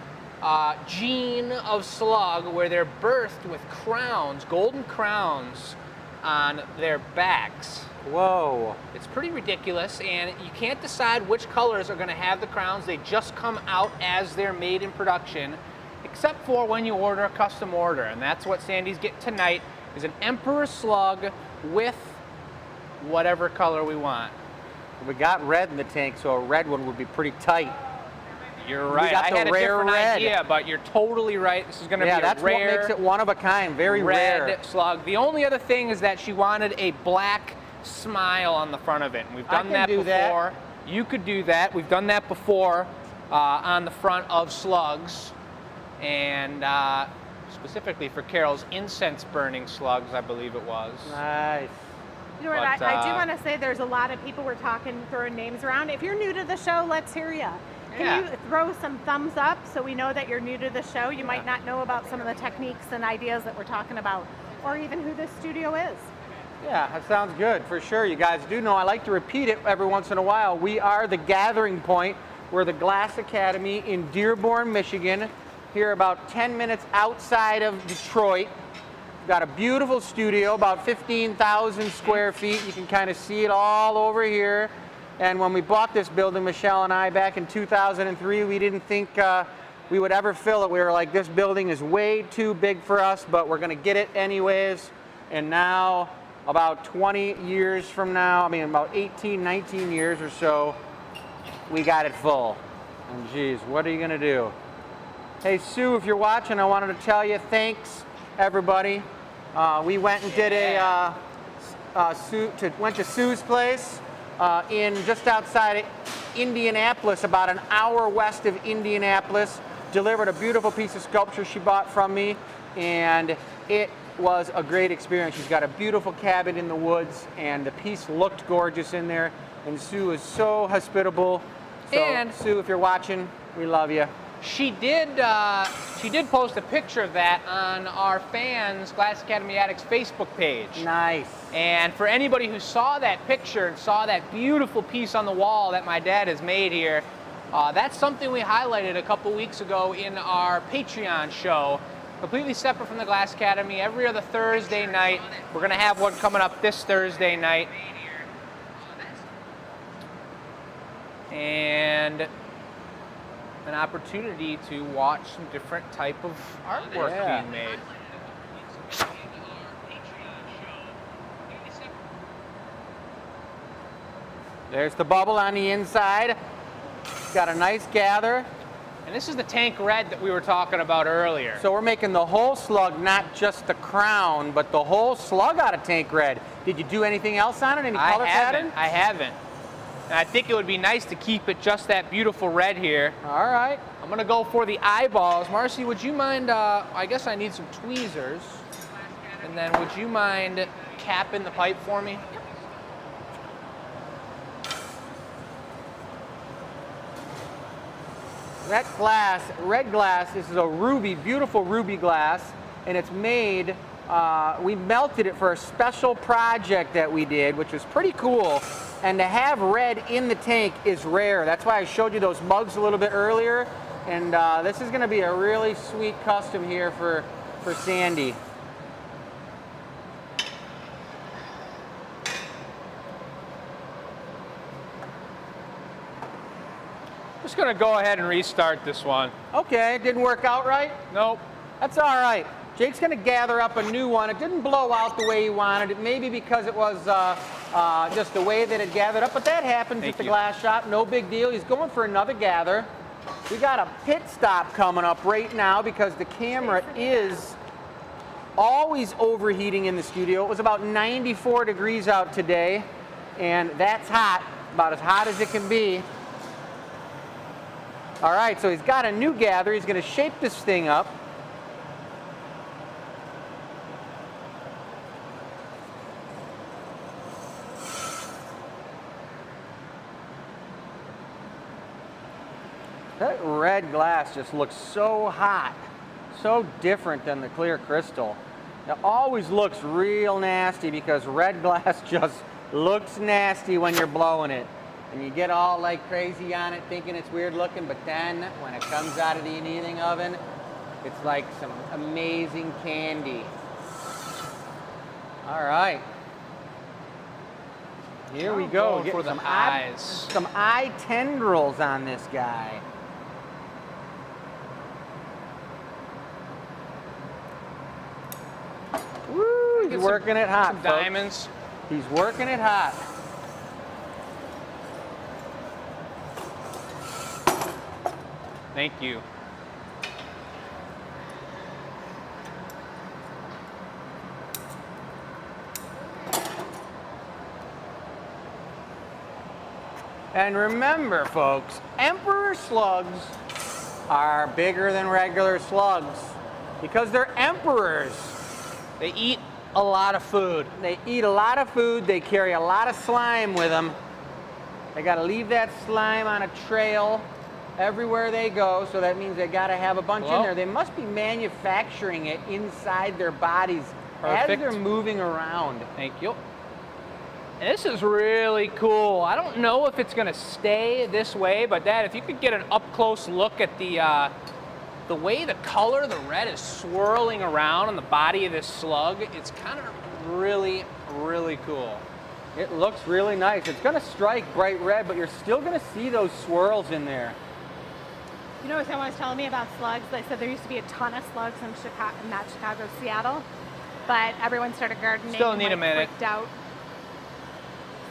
gene of slug where they're birthed with crowns, golden crowns on their backs. Whoa. It's pretty ridiculous, and you can't decide which colors are going to have the crowns. They just come out as they're made in production, except for when you order a custom order, and that's what Sandy's getting tonight, is an Emperor Slug with whatever color we want. We got red in the tank, so a red one would be pretty tight. You're right. got I the had a rare different red. idea, but you're totally right. This is going to be a that's rare, what makes it one of a kind, very red rare. slug. The only other thing is that she wanted a black smile on the front of it, and we've done that before. That. You could do that. We've done that before on the front of slugs, and specifically for Carol's incense-burning slugs, I believe it was. Nice. You know what, But, I do want to say there's a lot of people we're talking, throwing names around. If you're new to the show, let's hear you. Can you throw some thumbs up so we know that you're new to the show? You might not know about some of the techniques and ideas that we're talking about, or even who this studio is. Yeah, that sounds good, for sure. You guys do know I like to repeat it every once in a while. We are the gathering point. We're the Glass Academy in Dearborn, Michigan, here about 10 minutes outside of Detroit. We've got a beautiful studio, about 15,000 square feet. You can kind of see it all over here. And when we bought this building, Michelle and I, back in 2003, we didn't think we would ever fill it. We were like, this building is way too big for us, but we're going to get it anyways. And now, about 20 years from now, I mean, about 18, 19 years or so, we got it full. And geez, what are you gonna do? Hey Sue, if you're watching, I wanted to tell you thanks, everybody. We went and did went to Sue's place in just outside Indianapolis, about an hour west of Indianapolis. Delivered a beautiful piece of sculpture she bought from me, and it was a great experience. She's got a beautiful cabin in the woods, and the piece looked gorgeous in there. And Sue is so hospitable. So, And Sue, if you're watching, we love you. She did post a picture of that on our fans, Glass Academy Addicts Facebook page. Nice. And for anybody who saw that picture and saw that beautiful piece on the wall that my dad has made here, that's something we highlighted a couple weeks ago in our Patreon show, completely separate from the Glass Academy. Every other Thursday night, we're going to have one coming up this Thursday night. And an opportunity to watch some different type of artwork being made. There's the bubble on the inside. Got a nice gather. And this is the tank red that we were talking about earlier. So we're making the whole slug, not just the crown, but the whole slug out of tank red. Did you do anything else on it? Any color pattern? I haven't. And I think it would be nice to keep it just that beautiful red here. All right. I'm gonna go for the eyeballs. Marcy, would you mind, I guess I need some tweezers. And then would you mind capping the pipe for me? Red glass, this is a ruby, beautiful ruby glass, and it's made, we melted it for a special project that we did, which was pretty cool. And to have red in the tank is rare. That's why I showed you those mugs a little bit earlier. And this is gonna be a really sweet custom here for Sandy. Just gonna go ahead and restart this one. Okay, it didn't work out right? Nope. That's all right. Jake's gonna gather up a new one. It didn't blow out the way he wanted it, maybe because it was just the way that it gathered up, but that happens at the glass shop, no big deal. He's going for another gather. We got a pit stop coming up right now because the camera is always overheating in the studio. It was about 94 degrees out today, and that's hot, about as hot as it can be. All right, so he's got a new gather. He's gonna shape this thing up. That red glass just looks so hot, so different than the clear crystal. It always looks real nasty because red glass just looks nasty when you're blowing it. And you get all like crazy on it thinking it's weird looking, but then when it comes out of the annealing oven, it's like some amazing candy. All right. Here we go. Get some eyes. Some eye tendrils on this guy. Woo, he's working it hot, some folks. diamonds. He's working it hot. Thank you. And remember, folks, Emperor slugs are bigger than regular slugs because they're emperors. They eat a lot of food. They eat a lot of food. They carry a lot of slime with them. They got to leave that slime on a trail everywhere they go, so that means they got to have a bunch in there. They must be manufacturing it inside their bodies as they're moving around. Thank you. And this is really cool. I don't know if it's gonna stay this way, but Dad, if you could get an up-close look at the way the color, the red, is swirling around on the body of this slug, it's kind of really, really cool. It looks really nice. It's gonna strike bright red, but you're still gonna see those swirls in there. You know what someone was telling me about slugs? They said there used to be a ton of slugs in Chicago, not Chicago, Seattle, but everyone started gardening. Still need and, a minute. Freaked out.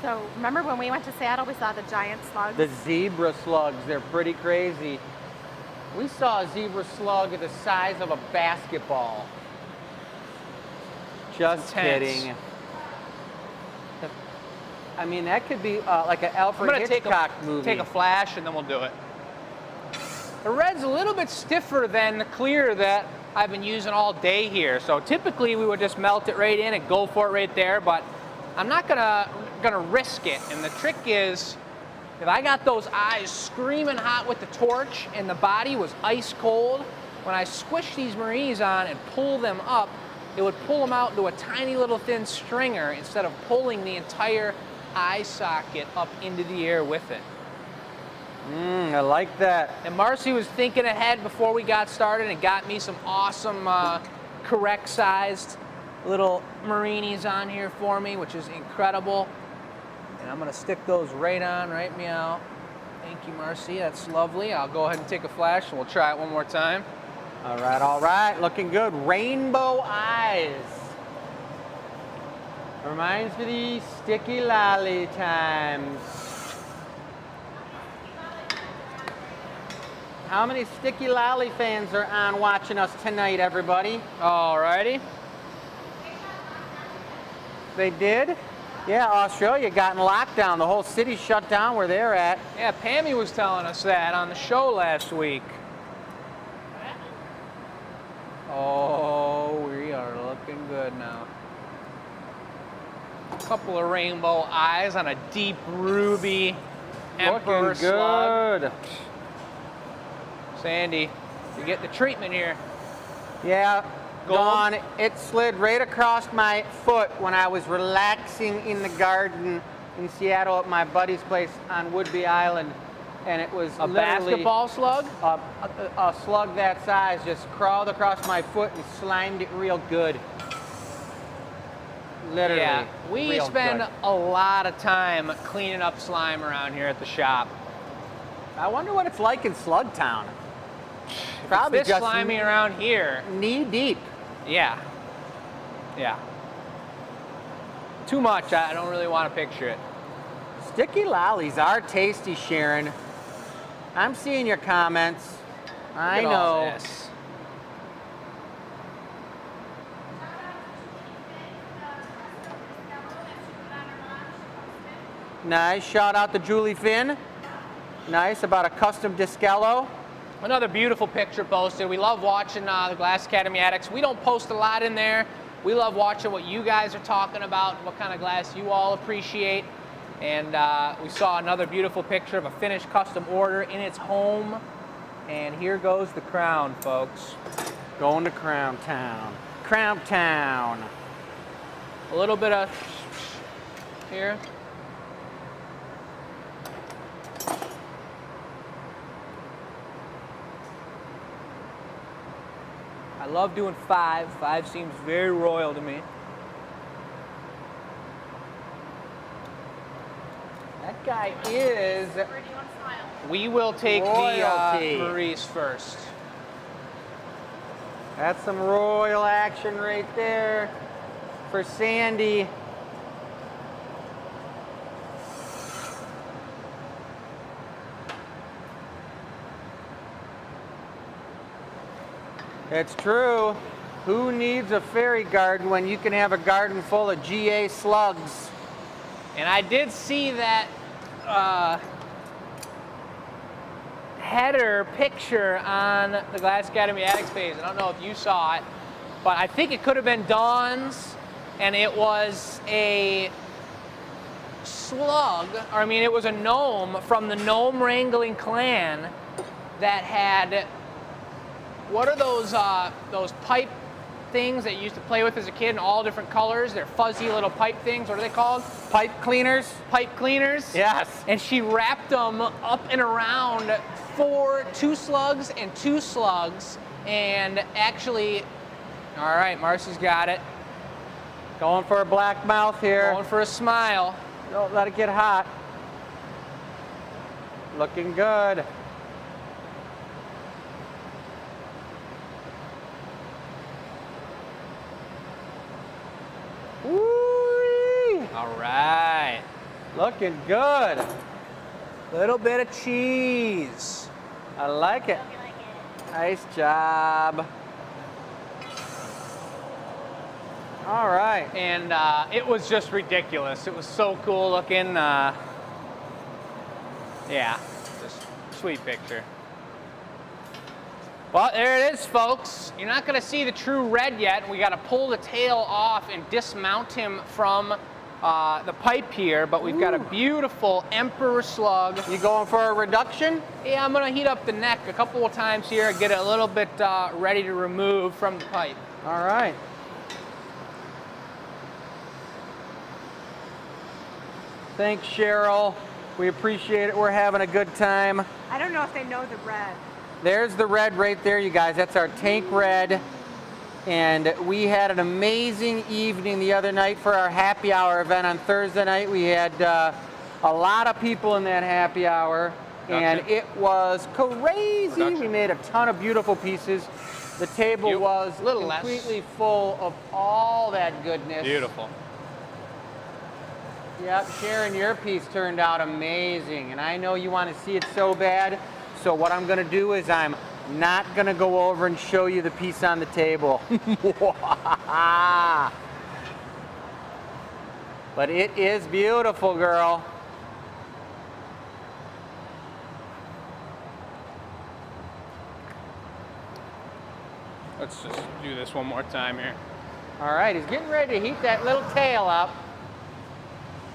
So remember when we went to Seattle, we saw the giant slugs? The zebra slugs, they're pretty crazy. We saw a zebra slug the size of a basketball. Just Intense. kidding. I mean, that could be like an I'm Alfred gonna Hitchcock movie. take a flash and then we'll do it. The red's a little bit stiffer than the clear that I've been using all day here. So typically we would just melt it right in and go for it right there, but I'm not gonna risk it. And the trick is, if I got those eyes screaming hot with the torch and the body was ice cold, when I squish these marinis on and pull them up, it would pull them out into a tiny little thin stringer instead of pulling the entire eye socket up into the air with it. I like that. And Marcy was thinking ahead before we got started and got me some awesome, correct sized little marinis on here for me, which is incredible. And I'm gonna stick those right on, right meow. Thank you, Marcy, that's lovely. I'll go ahead and take a flash and we'll try it one more time. All right, looking good. Rainbow eyes. Reminds me of the sticky lolly times. How many Sticky Lolly fans are on watching us tonight, everybody? Alrighty. They did? Yeah, Australia got in lockdown. The whole city shut down where they're at. Yeah, Pammy was telling us that on the show last week. Oh, we are looking good now. A couple of rainbow eyes on a deep ruby emperor Looking slug. good. Sandy, you get the treatment here. Yeah, Gold? Dawn, it slid right across my foot when I was relaxing in the garden in Seattle at my buddy's place on Woodby Island. And it was A literally basketball slug? a slug that size just crawled across my foot and slimed it real good. Literally. Yeah, we real spend good. a lot of time cleaning up slime around here at the shop. I wonder what it's like in Slug Town. Probably This just slimy around here. knee deep. Yeah. Yeah. Too much. I don't really want to picture it. Sticky lollies are tasty, Sharon. I'm seeing your comments. I Look at all know. this. Nice. Shout out to Julie Finn. Nice, about a custom Discello. Another beautiful picture posted. We love watching the Glass Academy Addicts. We don't post a lot in there. We love watching what you guys are talking about, what kind of glass you all appreciate. And we saw another beautiful picture of a finished custom order in its home. And here goes the crown, folks. Going to Crown Town. Crown Town. A little bit of here. I love doing 5. 5 seems very royal to me. That guy is Where do you want to smile? We will take Royalty. the Maurice first. That's some royal action right there for Sandy. It's true. Who needs a fairy garden when you can have a garden full of GA slugs? And I did see that header picture on the Glass Academy Addicts page. I don't know if you saw it, but I think it could have been Dawn's, and it was a slug, or I mean it was a gnome from the Gnome Wrangling clan that had, what are those pipe things that you used to play with as a kid in all different colors? They're fuzzy little pipe things. What are they called? Pipe cleaners? Pipe cleaners. Yes. And she wrapped them up and around for 2 slugs and 2 slugs. And actually, all right, Marcy's got it. Going for a black mouth here. Going for a smile. Don't let it get hot. Looking good. Woo-wee. All right. Looking good. Little bit of cheese. I like it. Hope you like it. Nice job. All right. And it was just ridiculous. It was so cool looking. Yeah, just sweet picture. Well, there it is, folks. You're not going to see the true red yet. We got to pull the tail off and dismount him from the pipe here, but we've got a beautiful Emperor slug. You going for a reduction? Yeah, I'm going to heat up the neck a couple of times here, get it a little bit ready to remove from the pipe. All right. Thanks, Cheryl. We appreciate it. We're having a good time. I don't know if they know the red. There's the red right there, you guys. That's our tank red. And we had an amazing evening the other night for our happy hour event on Thursday night. We had a lot of people in that happy hour, and it was crazy. We made a ton of beautiful pieces. The table was completely full of all that goodness. Beautiful. Yep, Sharon, your piece turned out amazing, and I know you want to see it so bad. So what I'm going to do is I'm not going to go over and show you the piece on the table. But it is beautiful, girl. Let's just do this one more time here. All right, he's getting ready to heat that little tail up.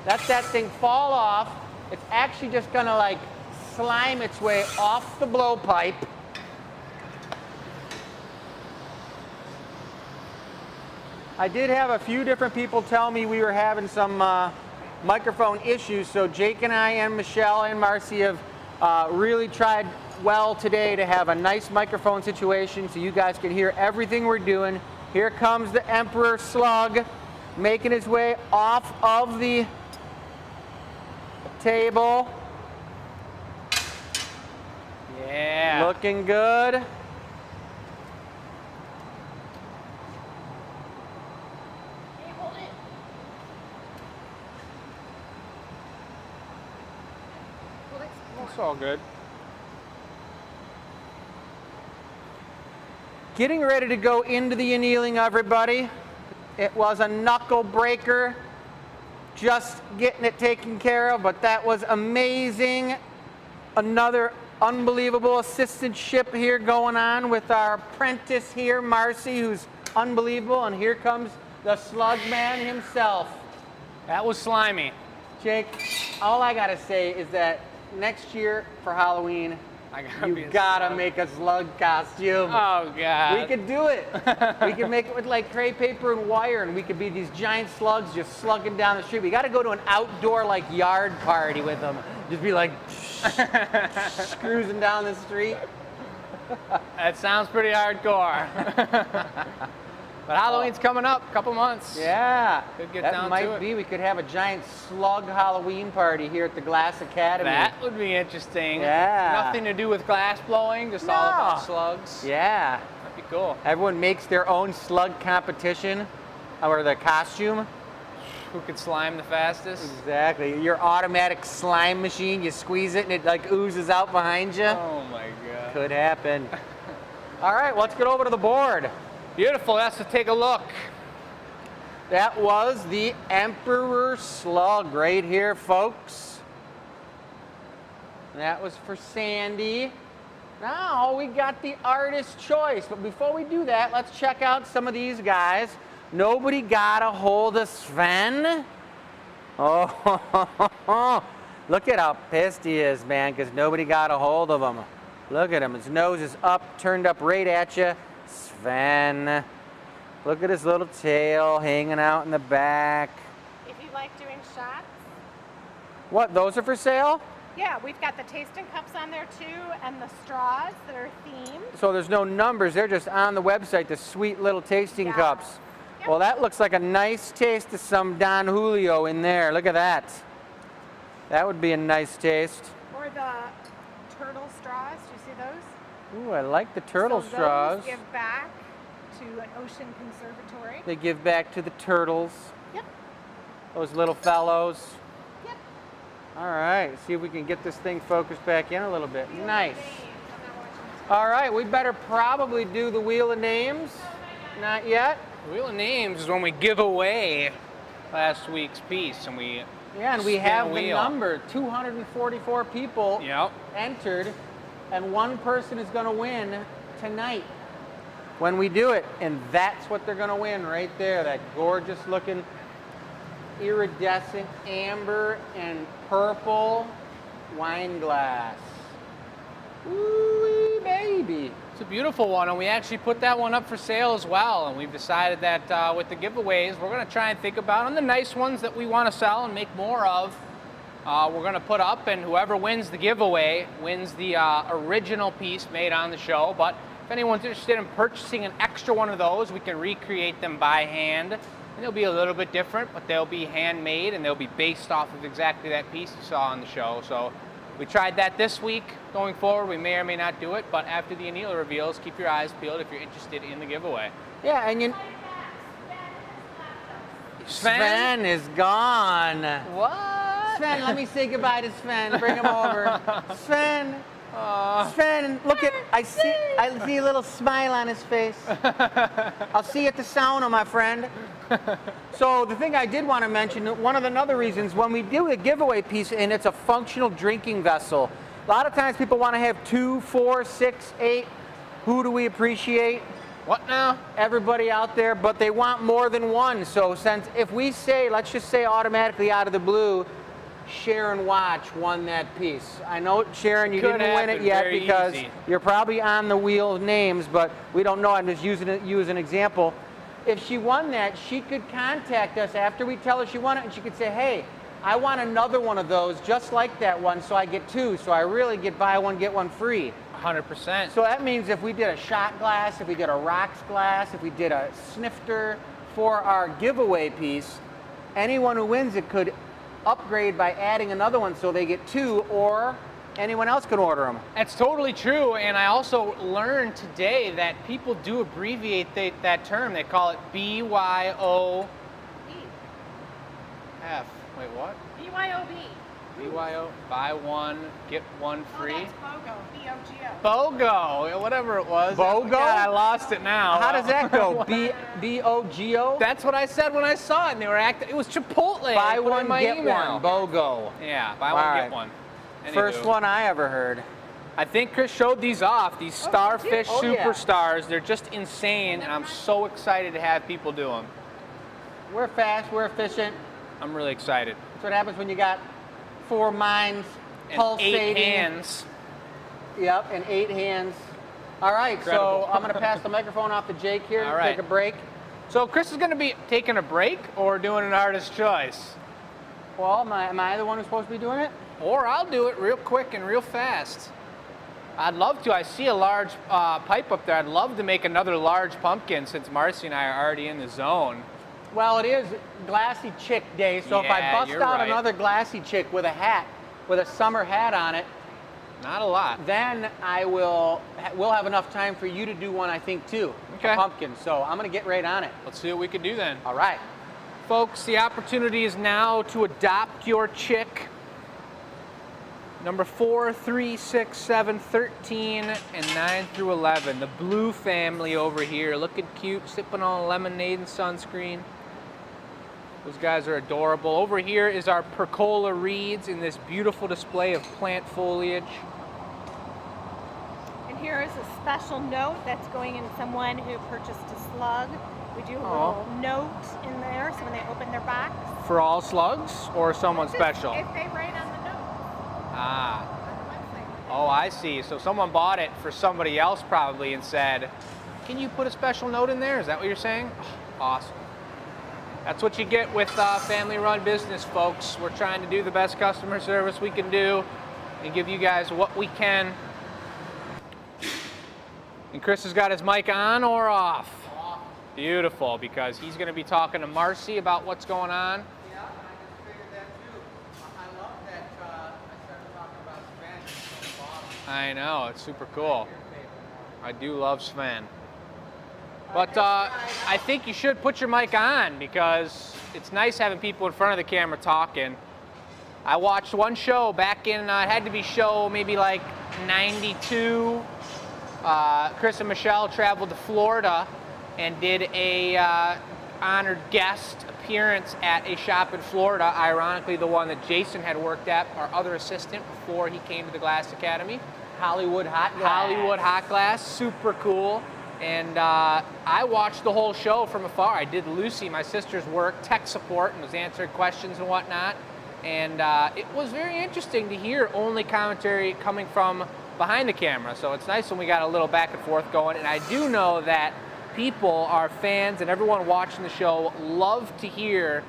Let that thing fall off. It's actually just going to like slime its way off the blowpipe. I did have a few different people tell me we were having some microphone issues, so Jake and I and Michelle and Marcy have really tried well today to have a nice microphone situation so you guys can hear everything we're doing. Here comes the Emperor slug making his way off of the table. Yeah. Looking good. Can you hold it? It's all good. Getting ready to go into the annealing, everybody. It was a knuckle breaker. Just getting it taken care of, but that was amazing. Another unbelievable assistantship here going on with our apprentice here, Marcy, who's unbelievable. And here comes the slug man himself. That was slimy. Jake, all I gotta say is that next year for Halloween, you gotta make a slug costume. Oh, God. We could do it. We could make it with like crepe paper and wire, and we could be these giant slugs just slugging down the street. We got to go to an outdoor like yard party with them. Just be like cruising down the street. That sounds pretty hardcore. But Halloween's coming up, a couple months. Yeah. Could get that down might to it. be. We could have a giant slug Halloween party here at the Glass Academy. That would be interesting. Yeah. Nothing to do with glass blowing, just all about slugs. Yeah. That'd be cool. Everyone makes their own slug competition or the costume. Who could slime the fastest? Exactly. Your automatic slime machine, you squeeze it and it like oozes out behind you. Oh my God. Could happen. All right, let's get over to the board. Beautiful, let's take a look. That was the Emperor slug right here, folks. That was for Sandy. Now we got the artist choice, but before we do that, let's check out some of these guys. Nobody got a hold of Sven. Oh, look at how pissed he is, man, because nobody got a hold of him. Look at him, his nose is up, turned up right at you. Sven, look at his little tail hanging out in the back. If you like doing shots, What, those are for sale? yeah, we've got the tasting cups on there too, and the straws that are themed. So there's no numbers, they're just on the website, the sweet little tasting Yeah. cups. Yep. Well, that looks like a nice taste of some Don Julio in there. Look at that. That would be a nice taste. Or the turtle straws, do you see those? Ooh, I like the turtle So straws. Those give back to an ocean conservatory. They give back to the turtles, Yep. those little fellows. Yep. All right, see if we can get this thing focused back in a little bit. Nice. All right, we better probably do the wheel of names. Not yet. Wheel of Names is when we give away last week's piece, and we Yeah, and we spin have a the wheel. number. 244 people Yep. entered, and one person is going to win tonight when we do it. And that's what they're going to win right there, that gorgeous looking iridescent amber and purple wine glass. Ooh, baby. It's a beautiful one, and we actually put that one up for sale as well. And we've decided that with the giveaways, we're going to try and think about on the nice ones that we want to sell and make more of. We're going to put up, and whoever wins the giveaway wins the original piece made on the show. But if anyone's interested in purchasing an extra one of those, we can recreate them by hand. And they'll be a little bit different, but they'll be handmade, and they'll be based off of exactly that piece you saw on the show. So we tried that this week. Going forward, we may or may not do it, but after the Anila reveals, keep your eyes peeled if you're interested in the giveaway. Yeah, and Sven is gone. What? Sven, let me say goodbye to Sven. Bring him over. Sven. Sven, look at, I see a little smile on his face. I'll see you at the sauna, my friend. So the thing I did want to mention, one of the other reasons, when we do a giveaway piece and it's a functional drinking vessel, a lot of times people want to have 2, 4, 6, 8. Who do we appreciate? What now? Everybody out there, but they want more than one. So since if we say, let's just say automatically out of the blue, Sharon Watch won that piece. I know, Sharon, you Could didn't win it happen yet very because easy. you're probably on the wheel of names, but we don't know. I'm just using you as an example. If she won that, she could contact us after we tell her she won it, and she could say, hey, I want another one of those just like that one, so I get 2, so I really get buy one, get one free. 100%. So that means if we did a shot glass, if we did a rocks glass, if we did a snifter for our giveaway piece, anyone who wins it could upgrade by adding another one so they get 2, or anyone else can order them. That's totally true, and I also learned today that people do abbreviate that term. They call it BYOF. Wait, what? BYOB. BYO, buy one, get one free. Oh, that's BOGO. BOGO. BOGO, whatever it was. BOGO? God, I lost it now. How does that go? B-O-G-O? That's what I said when I saw it, and they were acting. It was Chipotle. I Buy put it in one, my get email. one. BOGO. Yeah, buy All one, right. get one. First Anywho. one I ever heard. I think Chris showed these off, these Starfish Oh, yeah. Superstars. They're just insane, and I'm so excited to have people do them. We're fast, we're efficient. I'm really excited. That's what happens when you got 4 minds And pulsating. 8 hands. Yep, and 8 hands. All right, Incredible. so I'm going to pass the microphone off to Jake here All to right. take a break. So Chris is going to be taking a break or doing an artist's choice. Well, am I the one who's supposed to be doing it? Or I'll do it real quick and real fast. I'd love to. I see a large pipe up there. I'd love to make another large pumpkin since Marcy and I are already in the zone. Well, it is Glassy Chick Day, so if I Yeah, bust you're out right. another Glassy Chick with a hat, with a summer hat on it, Not a lot. then we'll have enough time for you to do one, I think, too. Okay. A pumpkin. So I'm going to get right on it. Let's see what we can do then. All right. Folks, the opportunity is now to adopt your chick. Number 4, 3, 6, 7, 13, and 9 through 11. The blue family over here, looking cute, sipping on lemonade and sunscreen. Those guys are adorable. Over here is our Percola reeds in this beautiful display of plant foliage. And here is a special note that's going in someone who purchased a slug. We do a little note in there, so when they open their box. For all slugs or someone Just special? If they write on the note. Ah. Oh, I see. So someone bought it for somebody else probably and said, can you put a special note in there? Is that what you're saying? Oh, awesome. That's what you get with family-run business, folks. We're trying to do the best customer service we can do and give you guys what we can. And Chris has got his mic on or off? Off. Beautiful, because he's going to be talking to Marcy about what's going on. Yeah, I just figured that too. I love that I started talking about Spanish on the bottom. I know, it's super cool. I do love Sven. But I think you should put your mic on because it's nice having people in front of the camera talking. I watched one show back in, it had to be show maybe like 92. Chris and Michelle traveled to Florida and did a honored guest appearance at a shop in Florida, ironically the one that Jason had worked at, our other assistant, before he came to the Glass Academy. Hollywood Hot Glass. Hollywood Hot Glass, super cool. And I watched the whole show from afar. I did Lucy, my sister's work, tech support, and was answering questions and whatnot. And it was very interesting to hear only commentary coming from behind the camera. So it's nice when we got a little back and forth going. And I do know that people, our fans, and everyone watching the show love to hear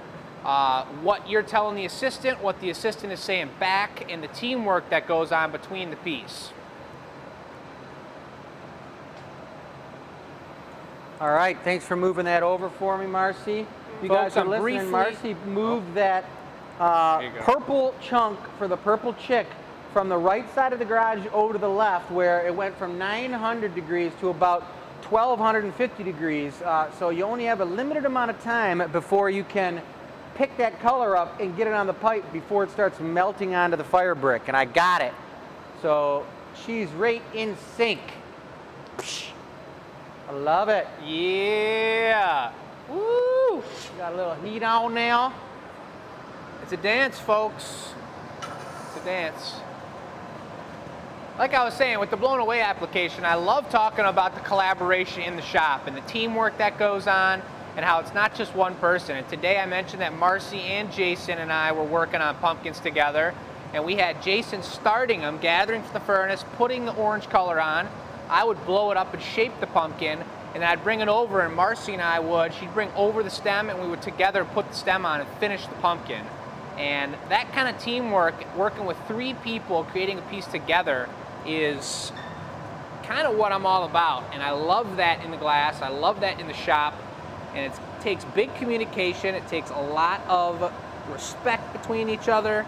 what you're telling the assistant, what the assistant is saying back, and the teamwork that goes on between the piece. All right, thanks for moving that over for me, Marcy. You Folks, guys are I'm listening. briefly- Marcy moved that There you go. purple chunk for the purple chick from the right side of the garage over to the left, where it went from 900 degrees to about 1250 degrees. So you only have a limited amount of time before you can pick that color up and get it on the pipe before it starts melting onto the fire brick. And I got it. So she's right in sync. I love it. Yeah. Woo! Got a little heat on now. It's a dance, folks. It's a dance. Like I was saying, with the Blown Away application, I love talking about the collaboration in the shop and the teamwork that goes on and how it's not just one person. And today I mentioned that Marcy and Jason and I were working on pumpkins together, and we had Jason starting them, gathering for the furnace, putting the orange color on. I would blow it up and shape the pumpkin, and I'd bring it over, and Marcy and I would, she'd bring over the stem, and we would together put the stem on and finish the pumpkin. And that kind of teamwork, working with 3 people, creating a piece together, is kind of what I'm all about. And I love that in the glass, I love that in the shop, and it takes big communication, it takes a lot of respect between each other,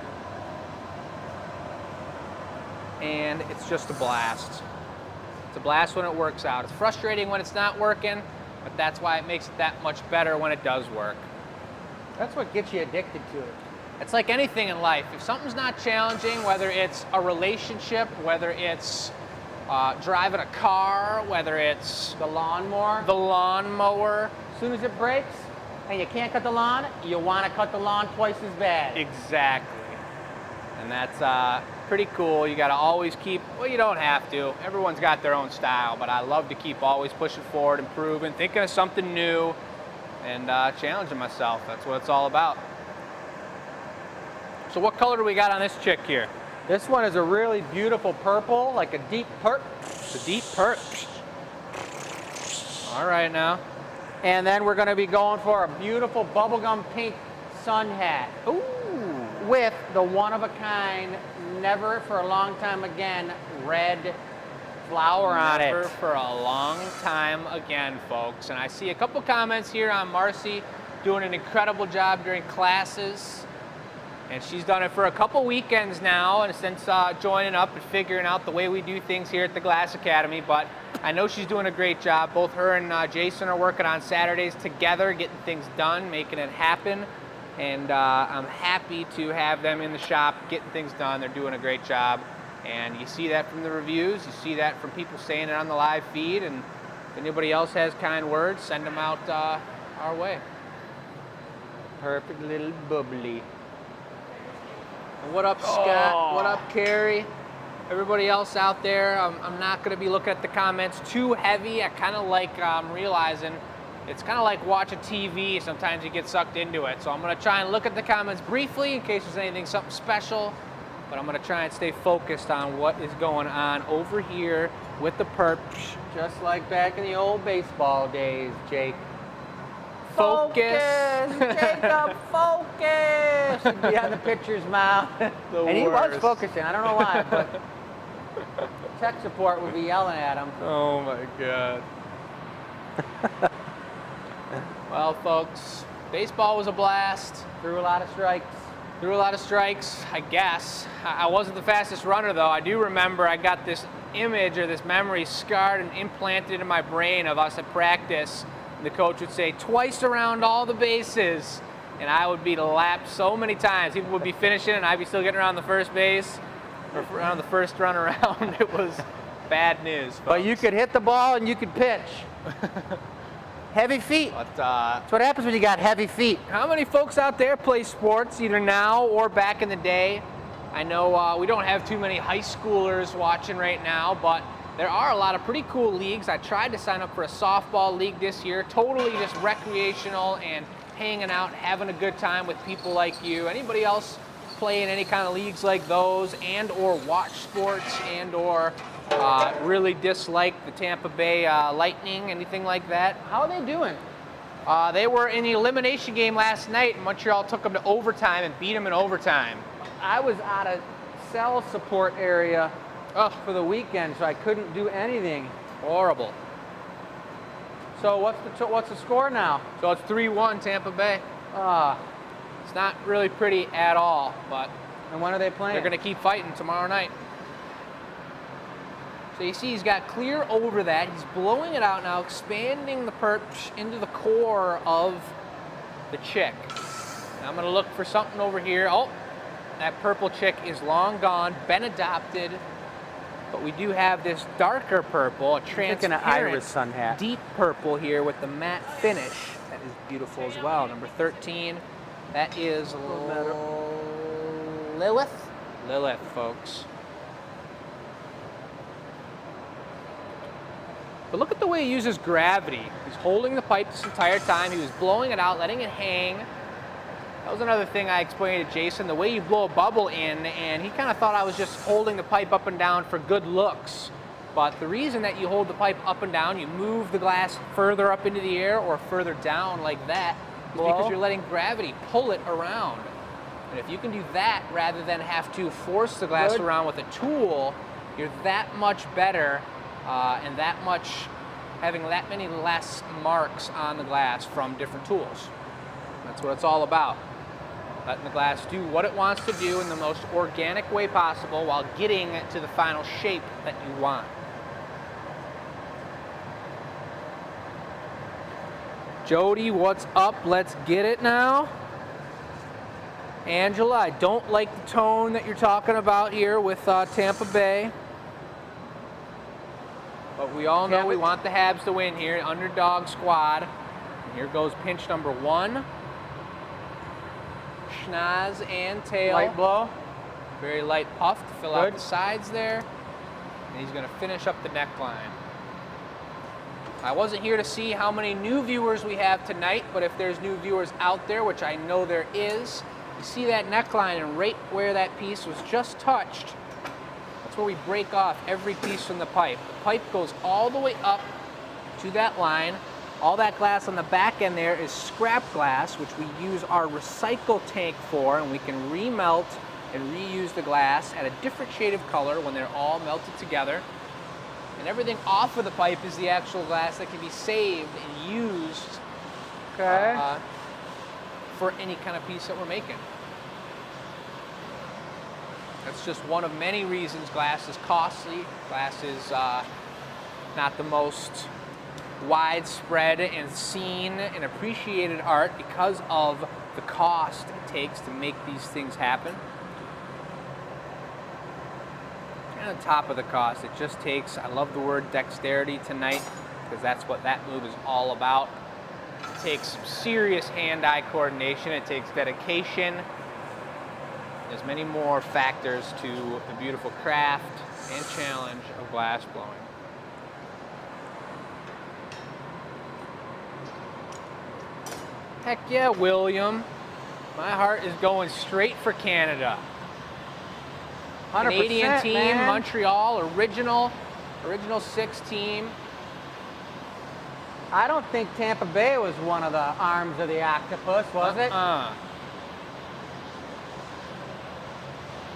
and it's just a blast. It's a blast when it works out. It's frustrating when it's not working, but that's why it makes it that much better when it does work. That's what gets you addicted to it. It's like anything in life. If something's not challenging, whether it's a relationship, whether it's driving a car, whether it's The lawnmower. the lawnmower. As soon as it breaks and you can't cut the lawn, you want to cut the lawn twice as bad. Exactly. And that's pretty cool. You got to always keep, well, you don't have to. Everyone's got their own style, but I love to keep always pushing forward, improving, thinking of something new, and challenging myself. That's what it's all about. So what color do we got on this chick here? This one is a really beautiful purple, like a deep purple. The deep perk. All right now. And then we're going to be going for a beautiful bubblegum pink sun hat. Ooh. With the one-of-a-kind, never for a long time again, red flower on it. Never for a long time again, folks. And I see a couple comments here on Marcy doing an incredible job during classes. And she's done it for a couple weekends now, and since joining up and figuring out the way we do things here at the Glass Academy. But I know she's doing a great job. Both her and Jason are working on Saturdays together, getting things done, making it happen. And I'm happy to have them in the shop, getting things done. They're doing a great job. And you see that from the reviews. You see that from people saying it on the live feed. And if anybody else has kind words, send them out our way. Perfect little bubbly. What up, Scott? What up, Carrie? Everybody else out there, I'm not going to be looking at the comments too heavy. I kind of like realizing it's kind of like watching TV. Sometimes you get sucked into it. So I'm going to try and look at the comments briefly in case there's anything, something special. But I'm going to try and stay focused on what is going on over here with the perps. Just like back in the old baseball days, Jake. Focus. Jacob, focus! He'd be on the pitcher's mouth. And he was worst. focusing. I don't know why, but tech support would be yelling at him. Oh my God. Well, folks, baseball was a blast. Threw a lot of strikes. Threw a lot of strikes, I guess. I wasn't the fastest runner, though. I do remember I got this image or this memory scarred and implanted in my brain of us at practice. And the coach would say, twice around all the bases. and I would be lapped so many times. People would be finishing, and I'd be still getting around the first base, or around the first run around. It was bad news. Folks. But you could hit the ball and you could pitch. Heavy feet. But, that's what happens when you got heavy feet. how many folks out there play sports, either now or back in the day? I know we don't have too many high schoolers watching right now, but there are a lot of pretty cool leagues. I tried to sign up for a softball league this year, totally just recreational and hanging out, having a good time with people like you. Anybody else play in any kind of leagues like those, and or watch sports, and or really dislike the Tampa Bay Lightning, anything like that? How are they doing? They were in the elimination game last night, and Montreal took them to overtime and beat them in overtime. I was out of cell support area for the weekend, so I couldn't do anything. Horrible. So what's the score now? So it's 3-1 Tampa Bay. Ah, It's not really pretty at all, but and when are they playing? they're going to keep fighting tomorrow night. So you see he's got clear over that. He's blowing it out now, expanding the perch into the core of the chick. Now I'm going to look for something over here. Oh, that purple chick is long gone, been adopted. But we do have this darker purple, a thinking of Iris sun transparent hat. deep purple here with the matte finish. That is beautiful as well. Number 13, that is Lilith. Lilith, folks. But look at the way he uses gravity. He's holding the pipe this entire time. He was blowing it out, letting it hang. That was another thing I explained to Jason, the way you blow a bubble in, and he kind of thought I was just holding the pipe up and down for good looks. But the reason that you hold the pipe up and down, you move the glass further up into the air or further down like that, is because you're letting gravity pull it around. And if you can do that rather than have to force the glass around with a tool, you're that much better and that much, having that many less marks on the glass from different tools. That's what it's all about. Letting the glass do what it wants to do in the most organic way possible while getting to the final shape that you want. Jody, what's up? Let's get it now. Angela, I don't like the tone that you're talking about here with Tampa Bay. But we all know we want the Habs to win here, underdog squad. And here goes pinch number 1. Schnoz and tail. Light blow. Very light puff to fill out the sides there. And he's going to finish up the neckline. I wasn't here to see how many new viewers we have tonight, but if there's new viewers out there, which I know there is, you see that neckline, and right where that piece was just touched, that's where we break off every piece from the pipe. The pipe goes all the way up to that line. All that glass on the back end there is scrap glass, which we use our recycle tank for, and we can remelt and reuse the glass at a different shade of color when they're all melted together. And everything off of the pipe is the actual glass that can be saved and used for any kind of piece that we're making. That's just one of many reasons glass is costly. Glass is not the most widespread and seen and appreciated art because of the cost it takes to make these things happen. And on top of the cost, it just takes, I love the word dexterity tonight, because that's what that move is all about. It takes some serious hand-eye coordination, it takes dedication. There's many more factors to the beautiful craft and challenge of glass blowing. Heck yeah, William. My heart is going straight for Canada. 100%, Canadian team, man. Montreal, original 6 team. I don't think Tampa Bay was one of the arms of the octopus, was it?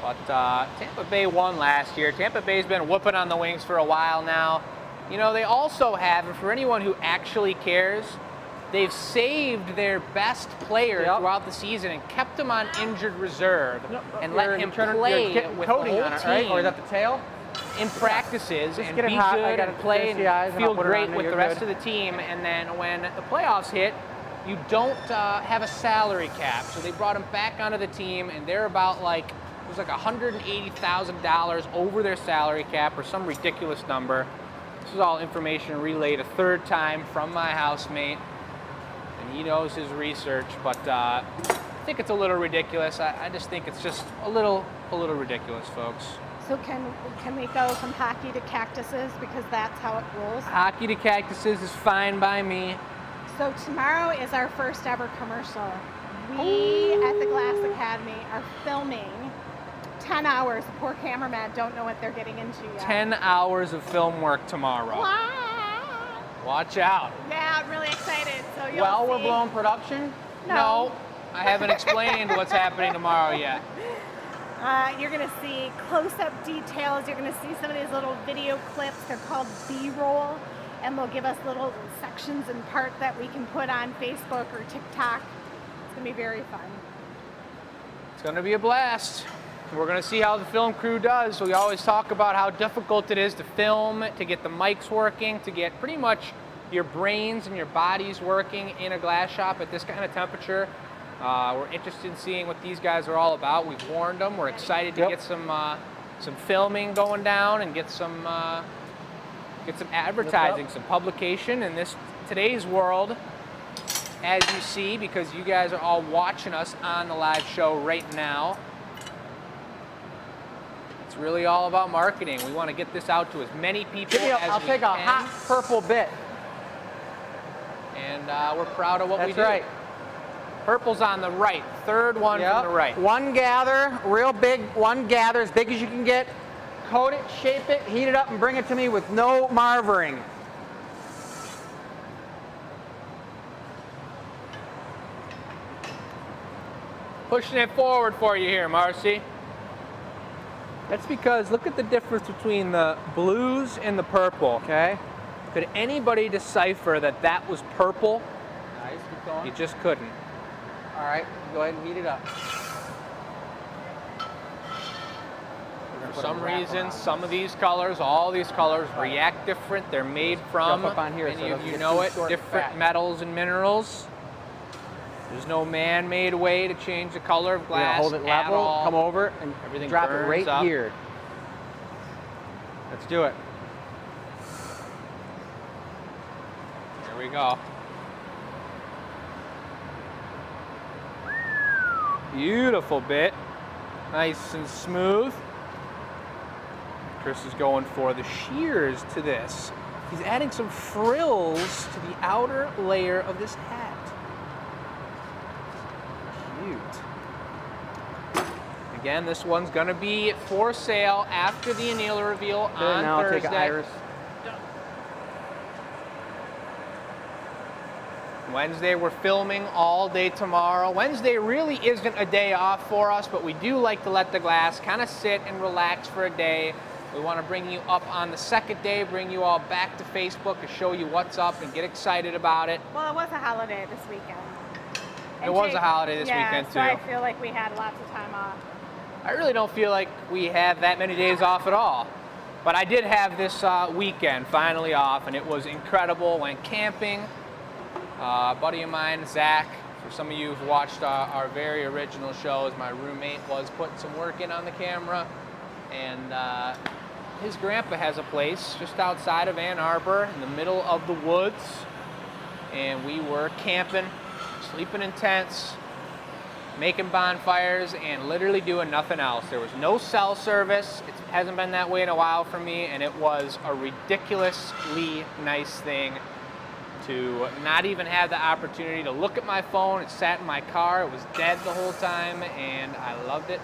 But Tampa Bay won last year. Tampa Bay's been whooping on the Wings for a while now. You know, they also have, and for anyone who actually cares, they've saved their best player throughout the season and kept him on injured reserve and let him play with the whole team. Right? Or is that the tail? In practices and be good and play and feel great with the rest of the team. And then when the playoffs hit, you don't have a salary cap. So they brought him back onto the team, and they're about like, it was like $180,000 over their salary cap or some ridiculous number. This is all information relayed a third time from my housemate, and he knows his research, but I think it's a little ridiculous. I just think it's just a little ridiculous, folks. So can we go from hockey to cactuses, because that's how it rolls? Hockey to cactuses is fine by me. So tomorrow is our first ever commercial. We at the Glass Academy are filming 10 hours. The poor cameramen don't know what they're getting into yet. 10 hours of film work tomorrow. Wow. Watch out. Yeah, I'm really excited. So you'll Well, see. we're blowing production. No, I haven't explained what's happening tomorrow yet. You're going to see close-up details. You're going to see some of these little video clips. They're called B-roll, and they'll give us little sections and parts that we can put on Facebook or TikTok. It's going to be very fun. It's going to be a blast. We're going to see how the film crew does. We always talk about how difficult it is to film, to get the mics working, to get pretty much your brains and your bodies working in a glass shop at this kind of temperature. We're interested in seeing what these guys are all about. We've warned them. We're excited to get some filming going down and get some advertising, some publication in today's world. As you see, because you guys are all watching us on the live show right now, it's really all about marketing. We want to get this out to as many people as we can. I'll take a hot purple bit. And we're proud of what we do. That's right. Purple's on the right, third one from the right. One gather, real big, one gather, as big as you can get. Coat it, shape it, heat it up, and bring it to me with no marvering. Pushing it forward for you here, Marcy. That's because look at the difference between the blues and the purple. Okay. Could anybody decipher that that was purple? Nice, keep going. You just couldn't. All right, go ahead and heat it up. For some reason, some of these colors, all these colors react different. They're made from, Jump up on here so many it of doesn't you get know too it, short and different fat. metals and minerals. There's no man-made way to change the color of glass Hold it at level, all. come over, and Everything drop it burns right up. here. Let's do it. Here we go. Beautiful bit. Nice and smooth. Chris is going for the shears to this. He's adding some frills to the outer layer of this hat. Cute. Again, this one's gonna be for sale after the anneal reveal on Now I'll Thursday. take an iris. Wednesday, we're filming all day tomorrow. Wednesday really isn't a day off for us, but we do like to let the glass kind of sit and relax for a day. We want to bring you up on the second day, bring you all back to Facebook to show you what's up and get excited about it. Well, it was a holiday this weekend. It was a holiday this weekend, so too. I feel like we had lots of time off. I really don't feel like we had that many days off at all. But I did have this weekend finally off, and it was incredible. Went camping. A buddy of mine, Zach, for some of you who've watched our very original shows, my roommate was putting some work in on the camera, and his grandpa has a place just outside of Ann Arbor in the middle of the woods, and we were camping, sleeping in tents, making bonfires, and literally doing nothing else. There was no cell service. It hasn't been that way in a while for me, and it was a ridiculously nice thing to not even have the opportunity to look at my phone. It sat in my car. It was dead the whole time, and I loved it.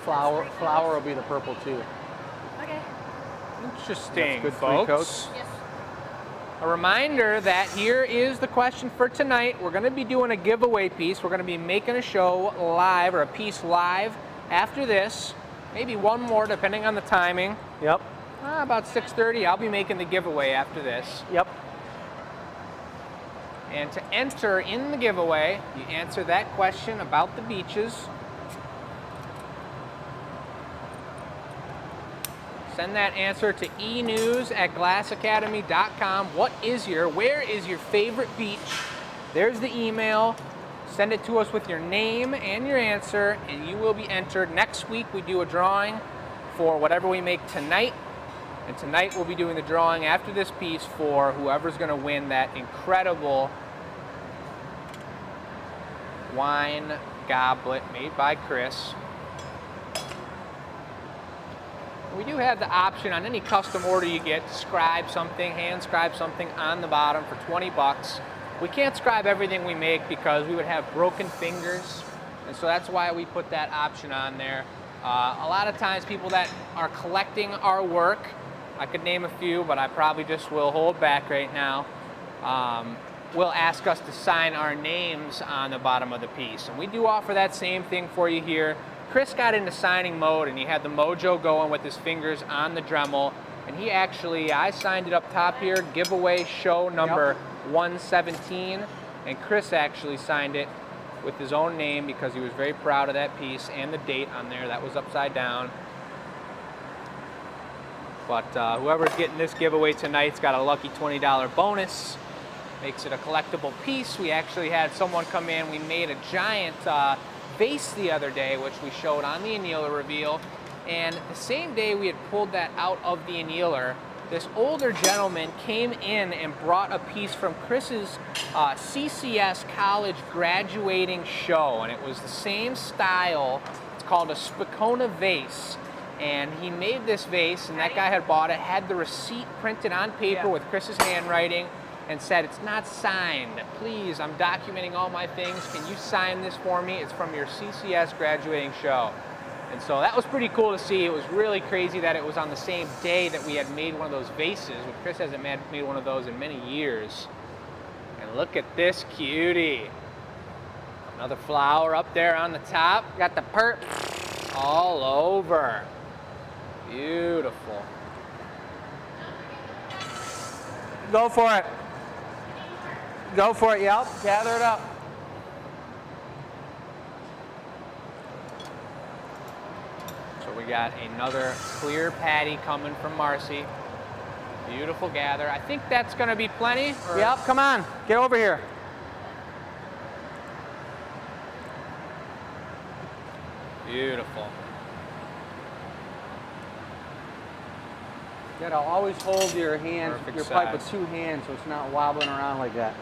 Flower will be the purple too. Okay. Interesting, Good folks. 3 coats. Yes. A reminder that here is the question for tonight. We're going to be doing a giveaway piece. We're going to be making a show live, or a piece live after this. Maybe one more, depending on the timing. Yep. About 6:30, I'll be making the giveaway after this. Yep. And to enter in the giveaway, you answer that question about the beaches. Send that answer to enews@glassacademy.com. Where is your favorite beach? There's the email. Send it to us with your name and your answer, and you will be entered. Next week, we do a drawing for whatever we make tonight. And tonight, we'll be doing the drawing after this piece for whoever's going to win that incredible wine goblet made by Chris. We do have the option on any custom order you get to scribe something, hand scribe something on the bottom for 20 bucks. We can't scribe everything we make because we would have broken fingers, and so that's why we put that option on there. A lot of times people that are collecting our work, I could name a few, but I probably just will hold back right now, will ask us to sign our names on the bottom of the piece. And we do offer that same thing for you here. Chris got into signing mode and he had the mojo going with his fingers on the Dremel. And he actually, I signed it up top here, giveaway show number 117. And Chris actually signed it with his own name because he was very proud of that piece and the date on there. That was upside down. But whoever's getting this giveaway tonight's got a lucky $20 bonus. Makes it a collectible piece. We actually had someone come in. We made a giant vase the other day, which we showed on the annealer reveal. And the same day we had pulled that out of the annealer, this older gentleman came in and brought a piece from Chris's CCS college graduating show. And it was the same style. It's called a Spicona vase. And he made this vase, and that guy had bought it, had the receipt printed on paper with Chris's handwriting, and said, it's not signed. Please, I'm documenting all my things. Can you sign this for me? It's from your CCS graduating show. And so that was pretty cool to see. It was really crazy that it was on the same day that we had made one of those vases. Chris hasn't made one of those in many years. And look at this cutie. Another flower up there on the top. Got the perp all over. Beautiful. Go for it. Go for it, yep. Gather it up. So we got another clear patty coming from Marcy. Beautiful gather. I think that's going to be plenty. Yep, come on. Get over here. Beautiful. You gotta always hold your hands, Perfect your pipe size. with two hands so it's not wobbling around like that.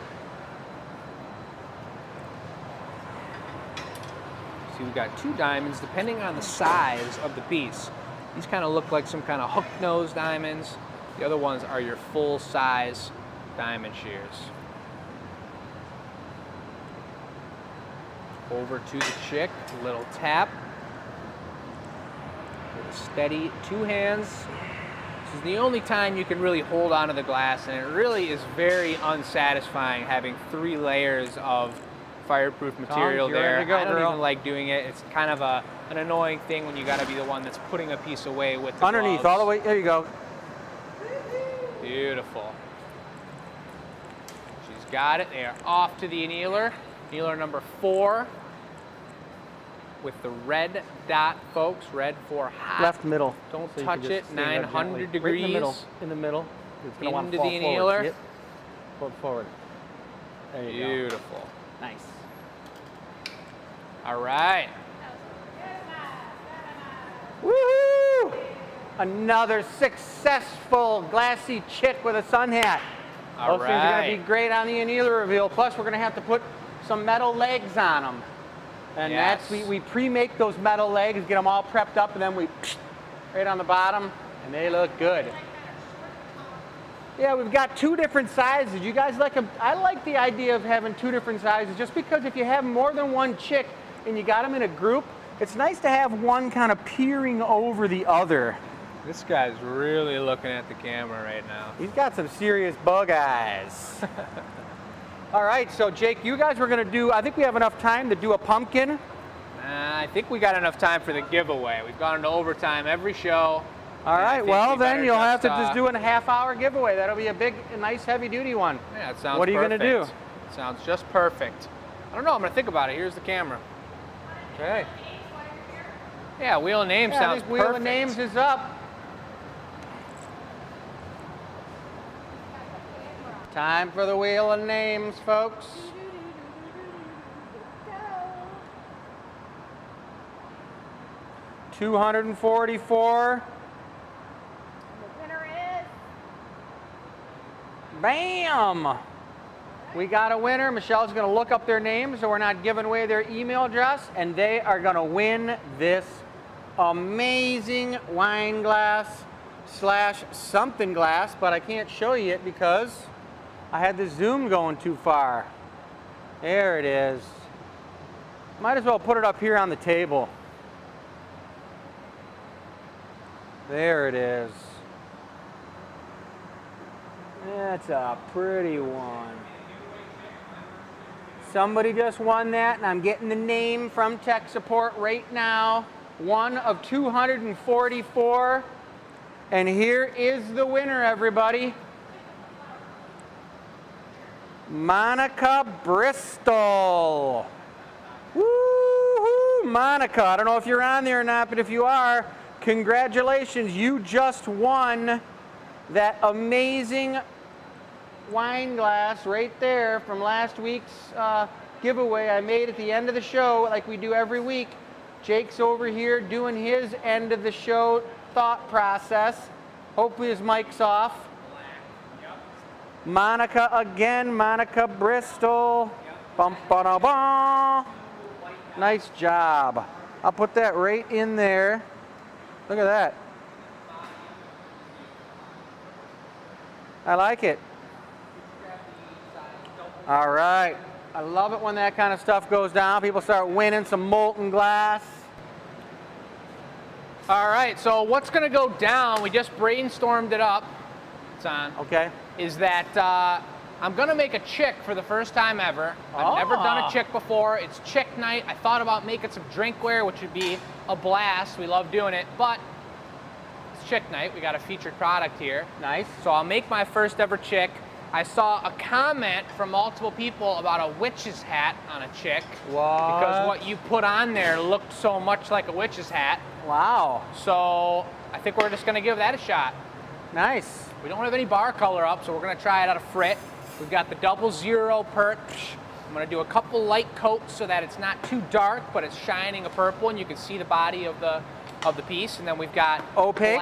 See, we've got two diamonds depending on the size of the piece. These kind of look like some kind of hook nose diamonds. The other ones are your full size diamond shears. Over to the chick, little tap. With a steady two hands. This is the only time you can really hold onto the glass, and it really is very unsatisfying having 3 layers of fireproof material you're there. ready to go, I don't girl. even like doing it. It's kind of an annoying thing when you got to be the one that's putting a piece away with the Underneath, gloves. all the way, there you go. Beautiful. She's got it. They are off to the annealer. Annealer number 4 with the red dot, folks. Red for hot. Left middle. Don't So you touch can just it. stay there 900 gently. degrees. Right in the middle. In the middle. It's gonna want to Into fall the forward. annealer. Yep. Pull it forward. There you go. Beautiful. Nice. All right. Woohoo! Another successful glassy chick with a sun hat. All Those things are going to right. be great on the annealer reveal. Plus, we're going to have to put some metal legs on them. And Yes. that's, we pre-make those metal legs, get them all prepped up, and then we right on the bottom, and they look good. Yeah, we've got 2 different sizes. You guys like them? I like the idea of having 2 different sizes, just because if you have more than one chick and you got them in a group, it's nice to have one kind of peering over the other. This guy's really looking at the camera right now. He's got some serious bug eyes. All right, so Jake, you guys were gonna do, I think we have enough time to do a pumpkin. I think we got enough time for the giveaway. We've gone into overtime every show. All And I right, think well we then better you'll have to just, just do a half-hour giveaway. That'll be a big, nice, heavy-duty one. Yeah, it sounds What are you perfect. gonna do? Sounds just perfect. I don't know, I'm gonna think about it. Here's the camera. Okay. Yeah, Wheel of Names Yeah, I sounds think Wheel perfect. of Names is up. Time for the wheel of names, folks. Go. 244. The winner is Bam! We got a winner. Michelle's going to look up their names so we're not giving away their email address, and they are going to win this amazing wine glass / something glass, but I can't show you it because I had the zoom going too far. There it is. Might as well put it up here on the table. There it is. That's a pretty one. Somebody just won that, and I'm getting the name from tech support right now. One of 244. And here is the winner, everybody. Monica Bristol. Woo-hoo, Monica. I don't know if you're on there or not, but if you are, congratulations. You just won that amazing wine glass right there from last week's giveaway I made at the end of the show, like we do every week. Jake's over here doing his end of the show thought process. Hopefully his mic's off. Monica again, Monica Bristol. Bum, ba, da, ba. Nice job. I'll put that right in there. Look at that. I like it. All right. I love it when that kind of stuff goes down. People start winning some molten glass. All right, so what's going to go down, we just brainstormed it up, it's on, Okay. is that I'm going to make a chick for the first time ever. I've never done a chick before. It's chick night. I thought about making some drinkware, which would be a blast. We love doing it, but it's chick night. We got a featured product here. Nice. So I'll make my first ever chick. I saw a comment from multiple people about a witch's hat on a chick. What? Because what you put on there looked so much like a witch's hat. Wow. So I think we're just gonna give that a shot. Nice. We don't have any bar color up, so we're gonna try it out of Frit. We've got the 00 perch. I'm gonna do a couple light coats so that it's not too dark, but it's shining a purple and you can see the body of the piece. And then we've got Opaque?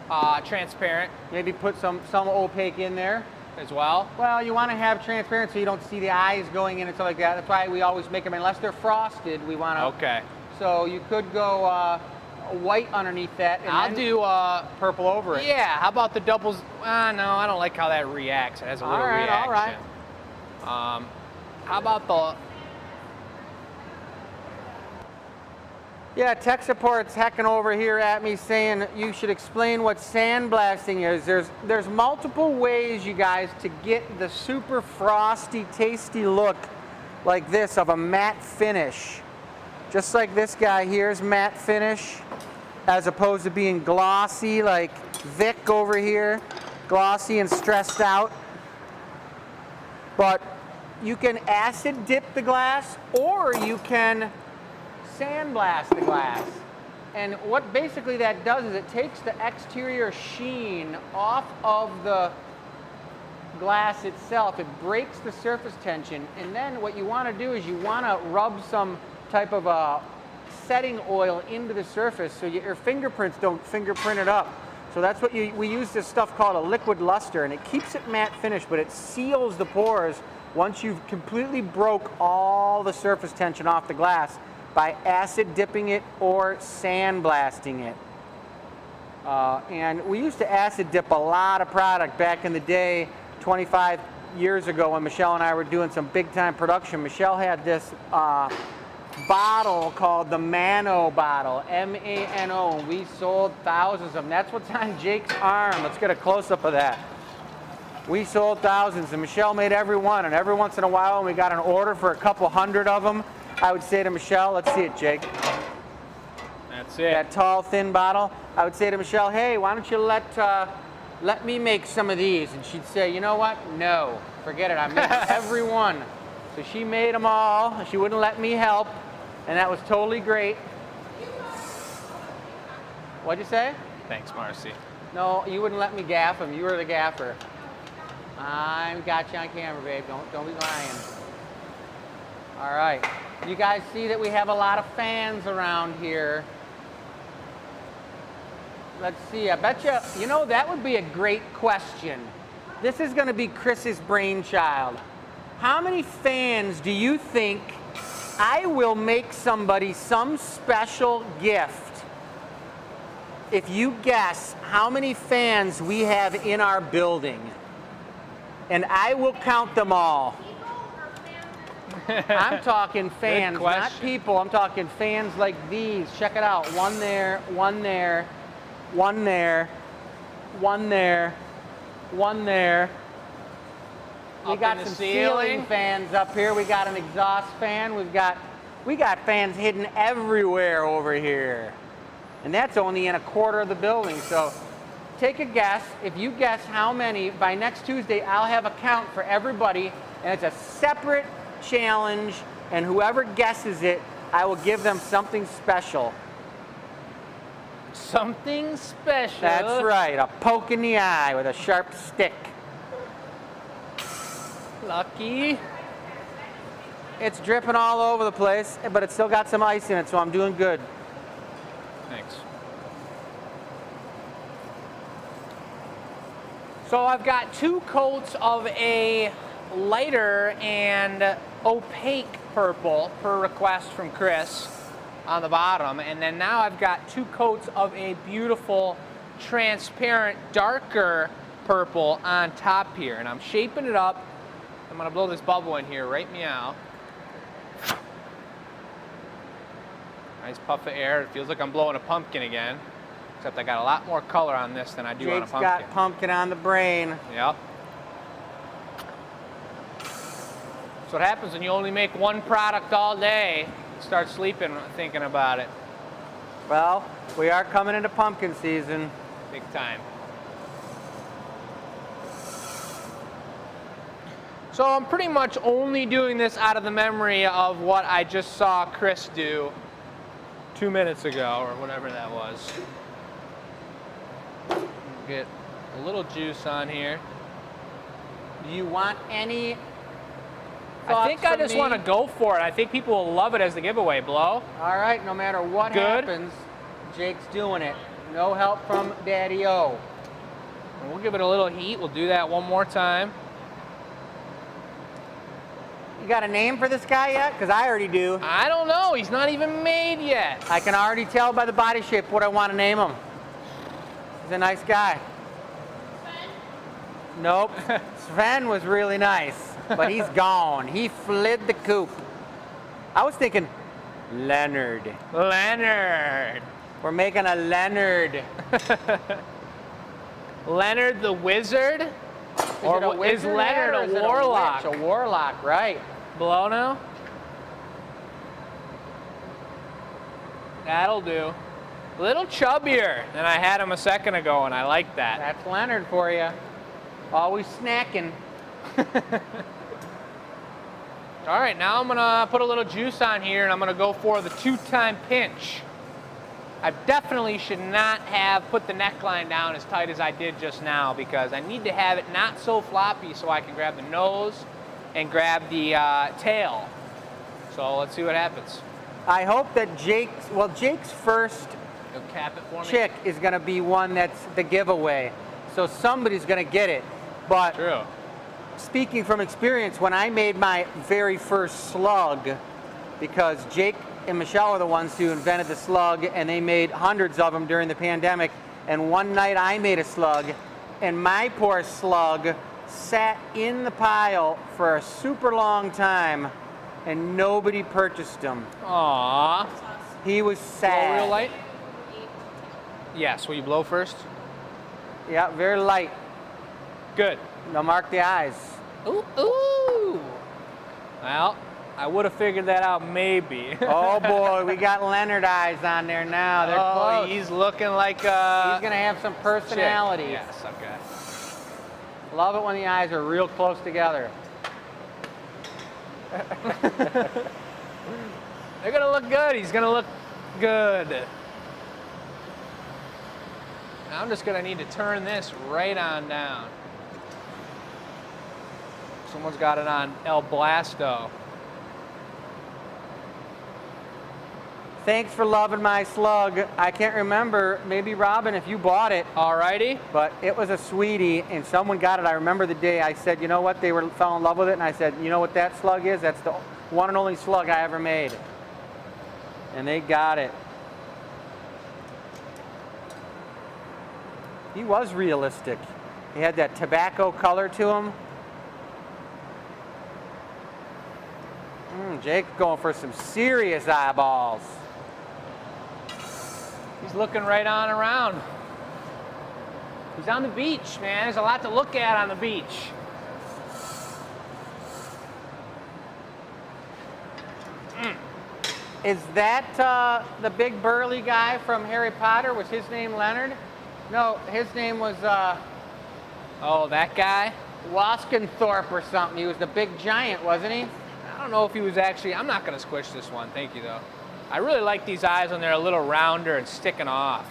black, transparent Maybe put some opaque in there. as well. Well, you want to have transparent so you don't see the eyes going in and stuff like that. That's why we always make them, unless they're frosted, we want to. Okay. So you could go white underneath that and I'll then do purple over it. yeah, how about the doubles? No, I don't like how that reacts. It has a little reaction. All right. How about the Yeah, tech support's hecking over here at me saying you should explain what sandblasting is. There's multiple ways, you guys, to get the super frosty, tasty look like this of a matte finish. Just like this guy here's matte finish, as opposed to being glossy like Vic over here, glossy and stressed out. But you can acid dip the glass, or you can sandblast the glass. And what basically that does is it takes the exterior sheen off of the glass itself. It breaks the surface tension. And then what you want to do is you want to rub some type of a setting oil into the surface so your fingerprints don't fingerprint it up. So that's what we use this stuff called a liquid luster, and it keeps it matte finish, but it seals the pores once you've completely broke all the surface tension off the glass by acid dipping it or sandblasting it. And we used to acid dip a lot of product back in the day, 25 years ago when Michelle and I were doing some big time production. Michelle had this bottle called the Mano bottle, M-A-N-O. We sold thousands of them. That's what's on Jake's arm. Let's get a close-up of that. We sold thousands, and Michelle made every one. And every once in a while, when we got an order for a couple hundred of them, I would say to Michelle, let's see it, Jake. That's it. That tall, thin bottle. I would say to Michelle, hey, why don't you let me make some of these? And she'd say, you know what? No, forget it. I made every one. So she made them all. She wouldn't let me help, and that was totally great. What'd you say? Thanks, Marcy. No, you wouldn't let me gaff them. You were the gaffer. I've got you on camera, babe. Don't be lying. All right. You guys see that we have a lot of fans around here. Let's see. I bet you know, that would be a great question. This is going to be Chris's brainchild. How many fans do you think I will make somebody some special gift if you guess how many fans we have in our building? And I will count them all. I'm talking fans, not people. I'm talking fans like these. Check it out. One there, one there, one there, one there, one there. We got some ceiling fans up here. We got an exhaust fan. We got fans hidden everywhere over here. And that's only in a quarter of the building. So take a guess. If you guess how many, by next Tuesday, I'll have a count for everybody. And it's a separate challenge. And whoever guesses it, I will give them something special. Something special. That's right. A poke in the eye with a sharp stick. Lucky. It's dripping all over the place, but it's still got some ice in it, so I'm doing good. Thanks. So I've got 2 coats of a lighter and opaque purple per request from Chris on the bottom, and then now I've got 2 coats of a beautiful transparent darker purple on top here, and I'm shaping it up. I'm gonna blow this bubble in here, right meow. Nice puff of air. It feels like I'm blowing a pumpkin again, except I got a lot more color on this than I do on a pumpkin. Jake's got pumpkin on the brain. Yep. That's what happens when you only make one product all day. You start sleeping thinking about it. Well, we are coming into pumpkin season. Big time. So I'm pretty much only doing this out of the memory of what I just saw Chris do 2 minutes ago, or whatever that was. Get a little juice on here. Do you want any I think I just want to go for it. I think people will love it as the giveaway, Blow. All right, no matter what happens, Jake's doing it. No help from Daddy-O. And we'll give it a little heat. We'll do that one more time. You got a name for this guy yet? Because I already do. I don't know. He's not even made yet. I can already tell by the body shape what I want to name him. He's a nice guy. Sven? Nope. Sven was really nice, but he's gone. He fled the coop. I was thinking Leonard. Leonard. We're making a Leonard. Leonard the Wizard? Or is Leonard a warlock? A warlock, right. Blow now? That'll do. A little chubbier than I had him a second ago, and I like that. That's Leonard for you. Always snacking. All right, now I'm gonna put a little juice on here, and I'm gonna go for the 2-time pinch. I definitely should not have put the neckline down as tight as I did just now, because I need to have it not so floppy so I can grab the nose and grab the tail. So let's see what happens. I hope that Jake's first You'll cap it for me. chick is going to be one that's the giveaway. So somebody's going to get it. But True. Speaking from experience, when I made my very first slug, because Jake and Michelle are the ones who invented the slug, and they made hundreds of them during the pandemic, and one night I made a slug, and my poor slug sat in the pile for a super long time, and nobody purchased him. Aww. He was sad. Blow real light? Yes, will you blow first? Yeah, very light. Good. Now mark the eyes. Ooh, ooh. Well, I would have figured that out maybe. Oh boy, we got Leonard eyes on there now. They're close. He's looking like a... He's gonna have some personality. Chick. Yes, okay. Love it when the eyes are real close together. They're gonna look good. He's gonna look good. Now I'm just gonna need to turn this right on down. Someone's got it on El Blasto. Thanks for loving my slug. I can't remember, maybe Robin, if you bought it, Alrighty. but it was a sweetie, and someone got it. I remember the day I said, you know what, they fell in love with it, and I said, you know what that slug is? That's the one and only slug I ever made. And they got it. He was realistic. He had that tobacco color to him. Jake's going for some serious eyeballs. He's looking right on around. He's on the beach, man. There's a lot to look at on the beach. Is that the big burly guy from Harry Potter? Was his name Leonard? No, his name was Oh, that guy? Waskenthorpe or something. He was the big giant, wasn't he? I don't know if he was actually, I'm not gonna squish this one, thank you though. I really like these eyes when they're a little rounder and sticking off.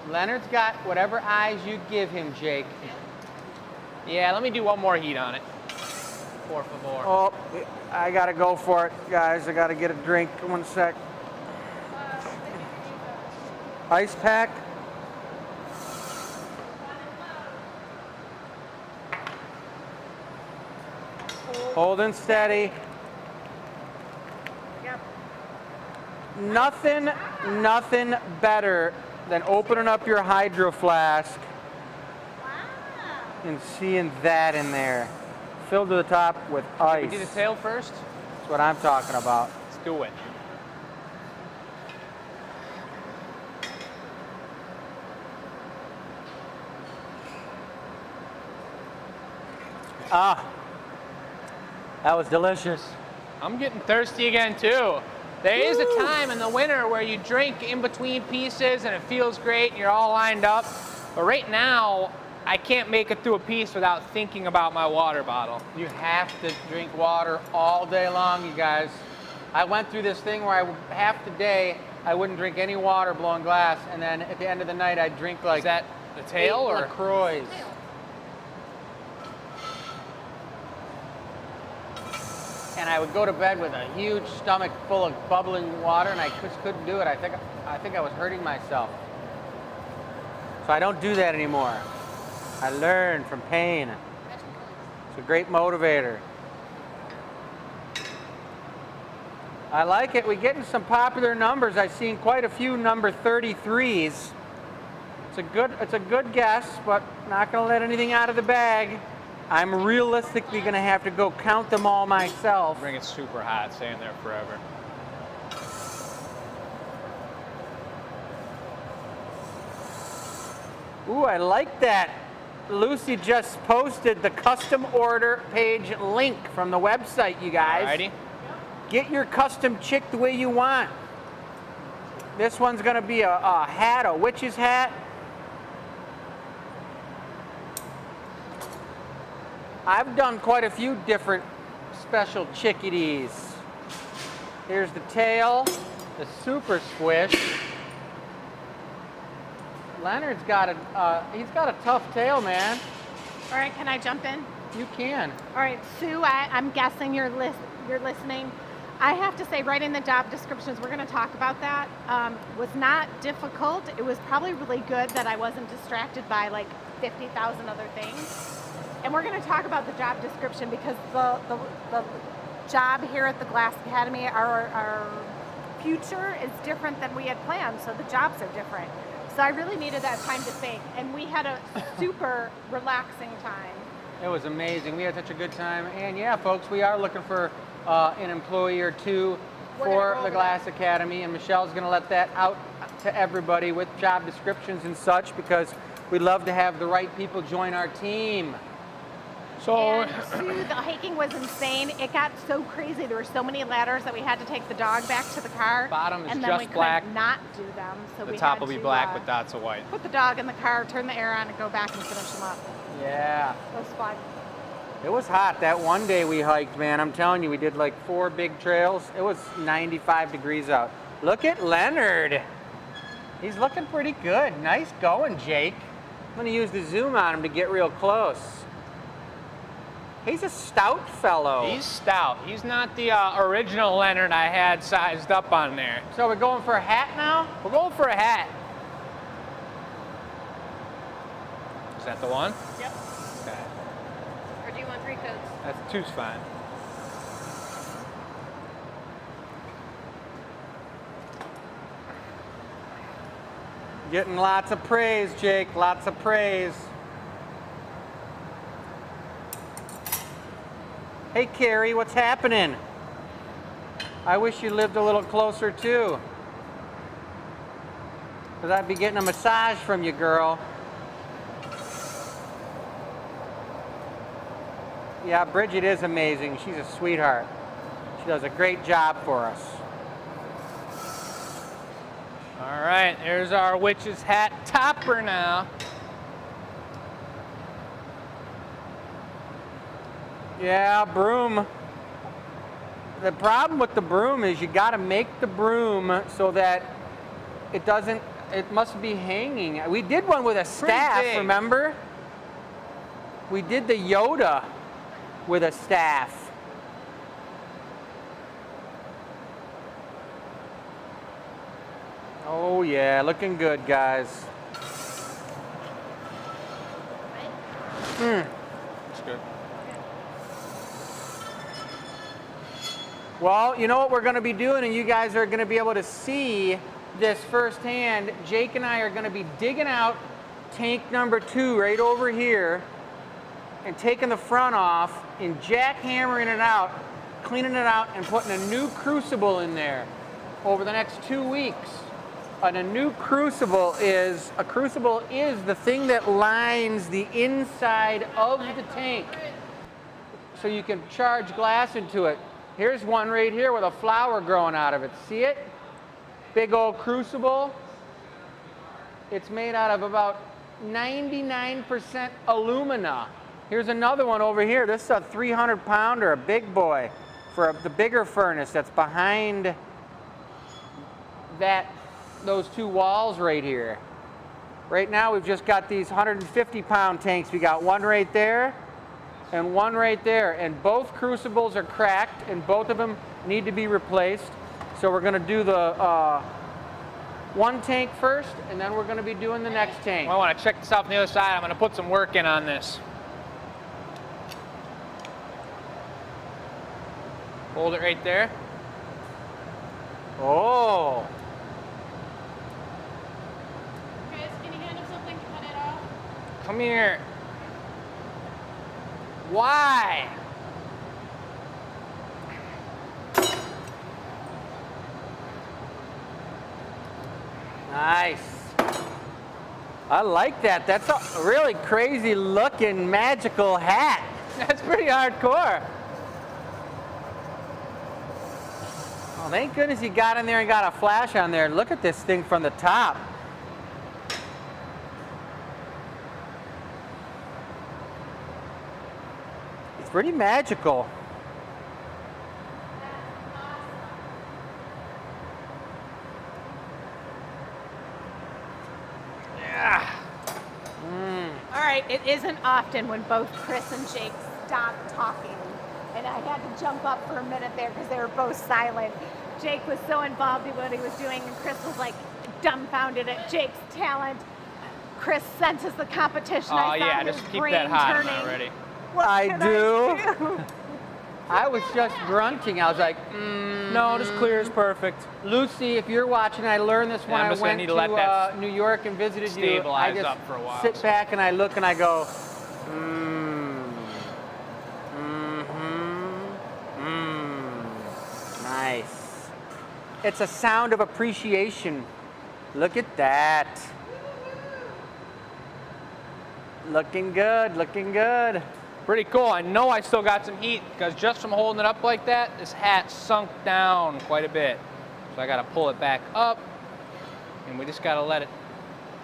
Leonard's got whatever eyes you give him, Jake. Yeah, let me do one more heat on it. Por favor. Oh, I gotta go for it, guys. I gotta get a drink. One sec. Ice pack. Holding steady. Yep. Nothing better than opening up your Hydro Flask and seeing that in there. Filled to the top with ice. Can we do the tail first? That's what I'm talking about. Let's do it. Ah, that was delicious. I'm getting thirsty again too. There is a time in the winter where you drink in between pieces and it feels great and you're all lined up. But right now, I can't make it through a piece without thinking about my water bottle. You have to drink water all day long, you guys. I went through this thing where half the day I wouldn't drink any water blowing glass, and then at the end of the night I'd drink like Is that the tail 8 or? LaCroix. And I would go to bed with a huge stomach full of bubbling water, and I just couldn't do it. I think I was hurting myself. So I don't do that anymore. I learned from pain. It's a great motivator. I like it. We're getting some popular numbers. I've seen quite a few number 33s. It's a good guess, but not going to let anything out of the bag. I'm realistically going to have to go count them all myself. Bring it super hot, staying there forever. Ooh, I like that. Lucy just posted the custom order page link from the website, you guys. Alrighty. Get your custom chick the way you want. This one's going to be a hat, a witch's hat. I've done quite a few different special chickadees. Here's the tail, the super squish. Leonard's got he's got a tough tail, man. All right, can I jump in? You can. All right, Sue, I'm guessing you're listening. I have to say, writing the job descriptions, we're going to talk about that, was not difficult. It was probably really good that I wasn't distracted by like 50,000 other things. And we're going to talk about the job description because the job here at the Glass Academy, our future is different than we had planned, so the jobs are different. So I really needed that time to think, and we had a super relaxing time. It was amazing. We had such a good time. And yeah, folks, we are looking for an employee or two for the Glass Academy, and Michelle's going to let that out to everybody with job descriptions and such, because we'd love to have the right people join our team. So, And Sue, the hiking was insane. It got so crazy. There were so many ladders that we had to take the dog back to the car. Bottom is and then just we black. could not do them. So the we top had will be to, black with dots of white. Put the dog in the car, turn the air on, and go back and finish them up. Yeah. It was fun. It was hot. That one day we hiked, man. I'm telling you, we did like 4 big trails. It was 95 degrees out. Look at Leonard. He's looking pretty good. Nice going, Jake. I'm going to use the zoom on him to get real close. He's a stout fellow. He's stout. He's not the original Leonard I had sized up on there. So we're going for a hat now? We're going for a hat. Is that the one? Yep. Okay. Or do you want 3 coats? That's two's fine. Getting lots of praise, Jake, lots of praise. Hey, Carrie, what's happening? I wish you lived a little closer, too. Because I'd be getting a massage from you, girl. Yeah, Bridget is amazing. She's a sweetheart. She does a great job for us. All right, there's our witch's hat topper now. Yeah, broom. The problem with the broom is you got to make the broom so that it doesn't, it must be hanging. We did one with a staff, big. remember? We did the Yoda with a staff. Oh yeah, looking good, guys. That's good. Well, you know what we're going to be doing, and you guys are going to be able to see this firsthand. Jake and I are going to be digging out tank number 2 right over here and taking the front off and jackhammering it out, cleaning it out, and putting a new crucible in there over the next 2 weeks. And a new crucible is the thing that lines the inside of the tank so you can charge glass into it. Here's one right here with a flower growing out of it. See it? Big old crucible. It's made out of about 99% alumina. Here's another one over here. This is a 300-pounder, a big boy, for the bigger furnace that's behind those 2 walls right here. Right now we've just got these 150-pound tanks. We got one right there and one right there, and both crucibles are cracked and both of them need to be replaced. So we're going to do the one tank first, and then we're going to be doing the next tank. Well, I want to check this out from the other side. I'm going to put some work in on this. Hold it right there. Oh, Chris, can you hand him something to cut it off? Come here. Why? nice. I like that. That's a really crazy looking magical hat. That's pretty hardcore. Oh, thank goodness you got in there and got a flash on there. Look at this thing from the top. It's pretty magical. Yeah. All right, it isn't often when both Chris and Jake stop talking. And I had to jump up for a minute there because they were both silent. Jake was so involved in what he was doing, and Chris was like dumbfounded at Jake's talent. Chris senses the competition. Oh I saw yeah, his just keep brain that hot turning. already. What I can do. I was just grunting. I was like, No, just clear is perfect. Lucy, if you're watching, I learned this when I'm I just gonna went need to let that to New York and visited you. I stabilize just up for a while. sit back and I look and I go, nice. It's a sound of appreciation. Look at that. Looking good, looking good. Pretty cool. I know I still got some heat because just from holding it up like that, this hat sunk down quite a bit. So I got to pull it back up, and we just got to let it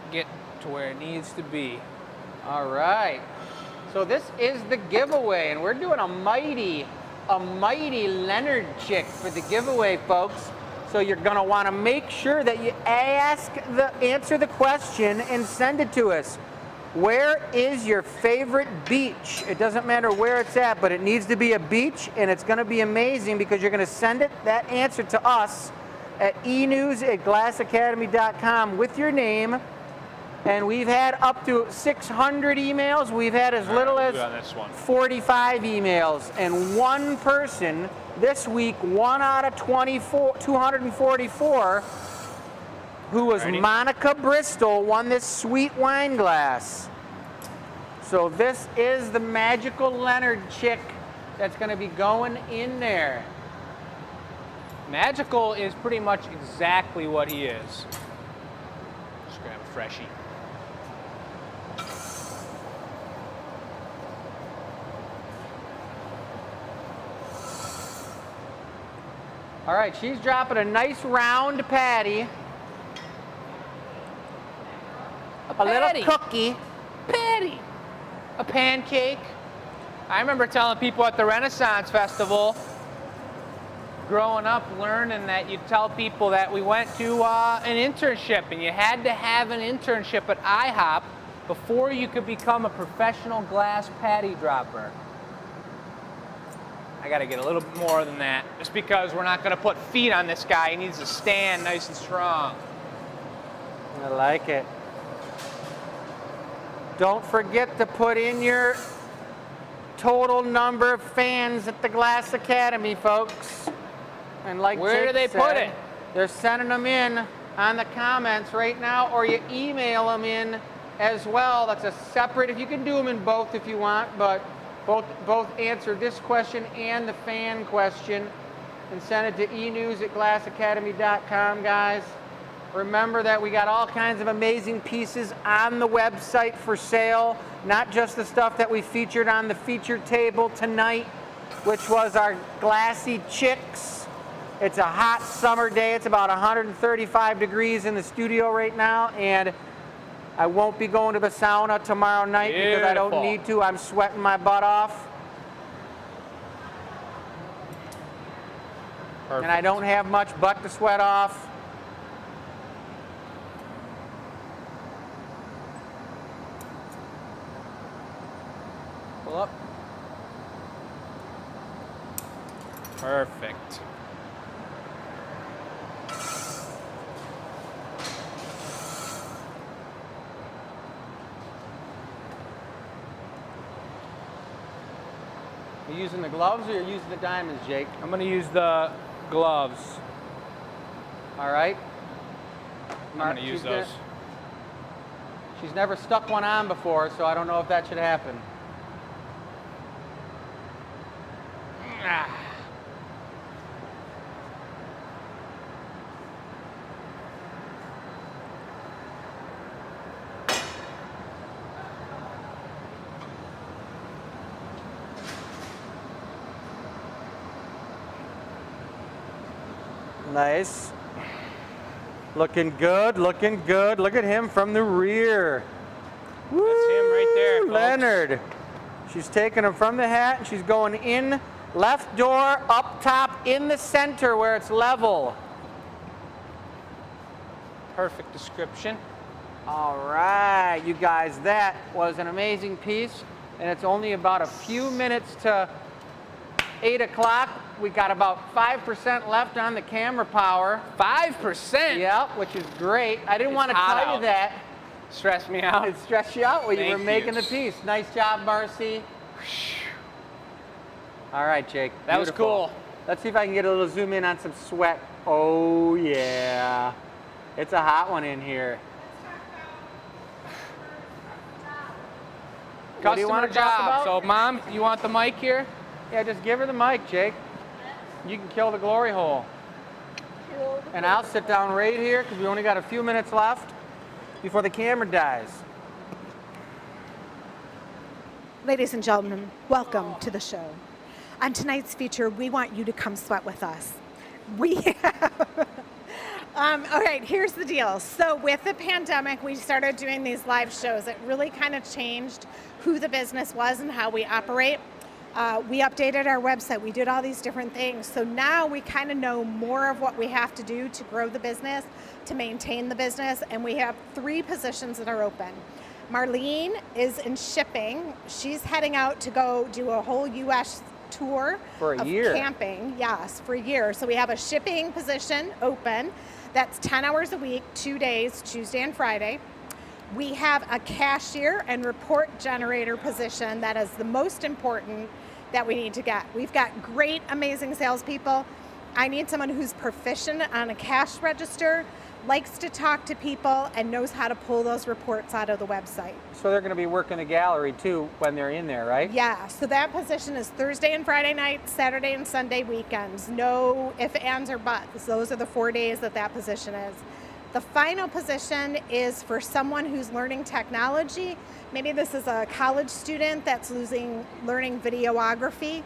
get to where it needs to be. All right. So this is the giveaway, and we're doing a mighty Leonard chick for the giveaway, folks. So you're gonna want to make sure that you answer the question and send it to us. Where is your favorite beach? It doesn't matter where it's at, but it needs to be a beach, and it's going to be amazing because you're going to send that answer to us at enews@glassacademy.com with your name. And we've had up to 600 emails. We've had as little as 45 emails. And one person this week, 1 out of 244, who was Monica Bristol, won this sweet wine glass. So this is the magical Leonard chick that's going to be going in there. Magical is pretty much exactly what he is. Just grab a freshie. All right, she's dropping a nice round patty. A little cookie. Patty. A pancake. I remember telling people at the Renaissance Festival, growing up, learning that you tell people that we went to an internship, and you had to have an internship at IHOP before you could become a professional glass patty dropper. I got to get a little bit more than that, just because we're not going to put feet on this guy. He needs to stand nice and strong. I like it. Don't forget to put in your total number of fans at the Glass Academy, folks. And like where do they put it? They're sending them in on the comments right now, or you email them in as well. That's a separate, if you can do them in both if you want, but both answer this question and the fan question and send it to enews@glassacademy.com, guys. Remember that we got all kinds of amazing pieces on the website for sale, not just the stuff that we featured on the feature table tonight, which was our glassy chicks. It's a hot summer day. It's about 135 degrees in the studio right now, and I won't be going to the sauna tomorrow night because I don't need to. I'm sweating my butt off. Perfect. And I don't have much butt to sweat off. Pull up. Perfect. Are you using the gloves or you're using the diamonds, Jake? I'm going to use the gloves. All right. I'm going to use those. She's never stuck one on before, so I don't know if that should happen. Nice. Looking good, looking good. Look at him from the rear. That's him right there, folks. Leonard. She's taking him from the hat, and she's going in left door, up top, in the center where it's level. Perfect description. All right, you guys, that was an amazing piece, and it's only about a few minutes to 8 o'clock. We got about 5% left on the camera power. 5%? Yep, which is great. I didn't want to tell you that. Stressed me out. It stressed you out while you were making the piece. Nice job, Marcy. All right, Jake. That was cool. Let's see if I can get a little zoom in on some sweat. Oh, yeah. It's a hot one in here. What do you want to talk about? So, Mom, you want the mic here? Yeah, just give her the mic, Jake. You can kill the glory hole. And I'll sit down right here because we only got a few minutes left before the camera dies. Ladies and gentlemen, welcome to the show. On tonight's feature, we want you to come sweat with us. We have... all right, here's the deal. So with the pandemic, we started doing these live shows. It really kind of changed who the business was and how we operate. We updated our website. We did all these different things. So now we kind of know more of what we have to do to grow the business, to maintain the business, and we have 3 positions that are open. Marlene is in shipping. She's heading out to go do a whole U.S. tour For a of year. camping. Yes, for a year. So we have a shipping position open. That's 10 hours a week, 2 days, Tuesday and Friday. We have a cashier and report generator position that is the most important that we need to get. We've got great, amazing salespeople. I need someone who's proficient on a cash register, likes to talk to people, and knows how to pull those reports out of the website. So they're going to be working the gallery too when they're in there, right? Yeah, so that position is Thursday and Friday nights, Saturday and Sunday weekends. No ifs, ands, or buts. Those are the 4 days that that position is. The final position is for someone who's learning technology. Maybe this is a college student that's learning videography,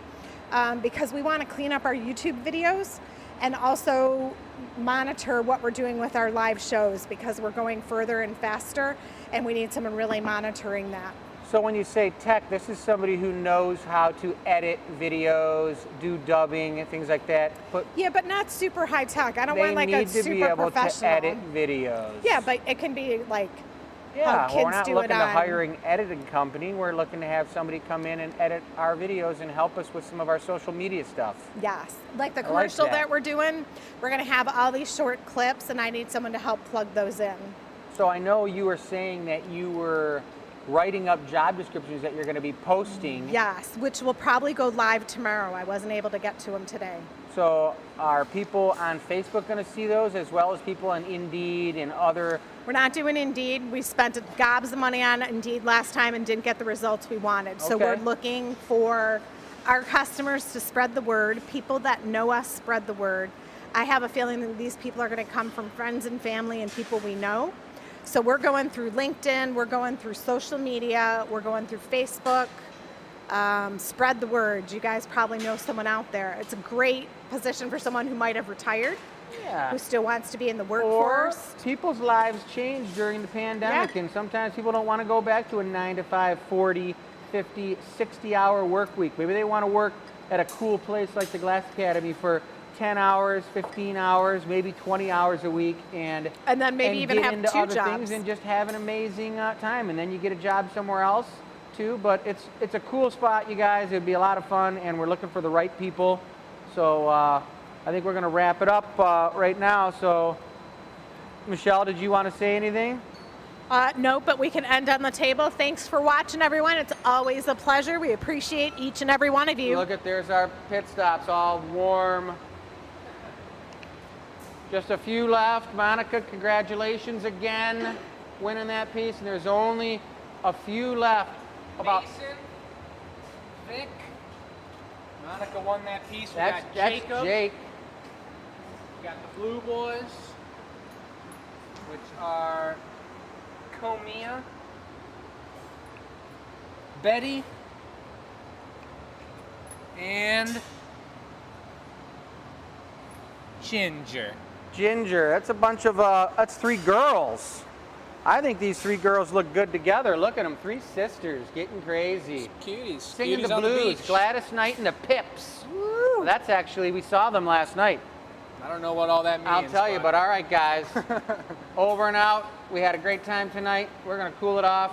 because we want to clean up our YouTube videos and also monitor what we're doing with our live shows, because we're going further and faster, and we need someone really monitoring that. So when you say tech, this is somebody who knows how to edit videos, do dubbing, and things like that. Yeah, but not super high tech. I don't They want like a need to super be able professional. to edit videos. Yeah, but it can be like Yeah, how we're kids not do looking it to on. hire an editing company. We're looking to have somebody come in and edit our videos and help us with some of our social media stuff. Yes, like the I like commercial that. that we're doing, we're gonna have all these short clips, and I need someone to help plug those in. So I know you were saying that you were writing up job descriptions that you're going to be posting. Yes, which will probably go live tomorrow. I wasn't able to get to them today. So are people on Facebook going to see those, as well as people on Indeed and other? We're not doing Indeed. We spent gobs of money on Indeed last time and didn't get the results we wanted. So Okay. we're looking for our customers to spread the word. People that know us spread the word. I have a feeling that these people are going to come from friends and family and people we know. So we're going through LinkedIn, we're going through social media, we're going through Facebook. Spread the word. You guys probably know someone out there. It's a great position for someone who might have retired, Yeah. who still wants to be in the Or workforce. people's lives change during the pandemic, Yeah. and sometimes people don't want to go back to a 9 to 5, 40, 50, 60-hour work week. Maybe they want to work at a cool place like the Glass Academy for 10 hours, 15 hours, maybe 20 hours a week, and And then maybe even get have into 2 other jobs. things and just have an amazing time. And then you get a job somewhere else too. But it's a cool spot, you guys. It'd be a lot of fun, and we're looking for the right people. So I think we're going to wrap it up right now. So Michelle, did you want to say anything? No, but we can end on the table. Thanks for watching, everyone. It's always a pleasure. We appreciate each and every one of you. Look at, there's our pit stops, all warm. Just a few left. Monica, congratulations again, winning that piece. And there's only a few left. About Mason, Vic, Monica won that piece. We that's got Jacob. Jake. We got the Blue Boys, which are Comia, Betty, and Ginger. Ginger. That's a bunch of that's 3 girls. I think these 3 girls look good together. Look at them, 3 sisters getting crazy. Cuties. Singing Cuties the on blues. beach. Gladys Knight and the Pips. Woo. That's actually, we saw them last night. I don't know what all that means. I'll tell you, but all right, guys. Over and out. We had a great time tonight. We're going to cool it off.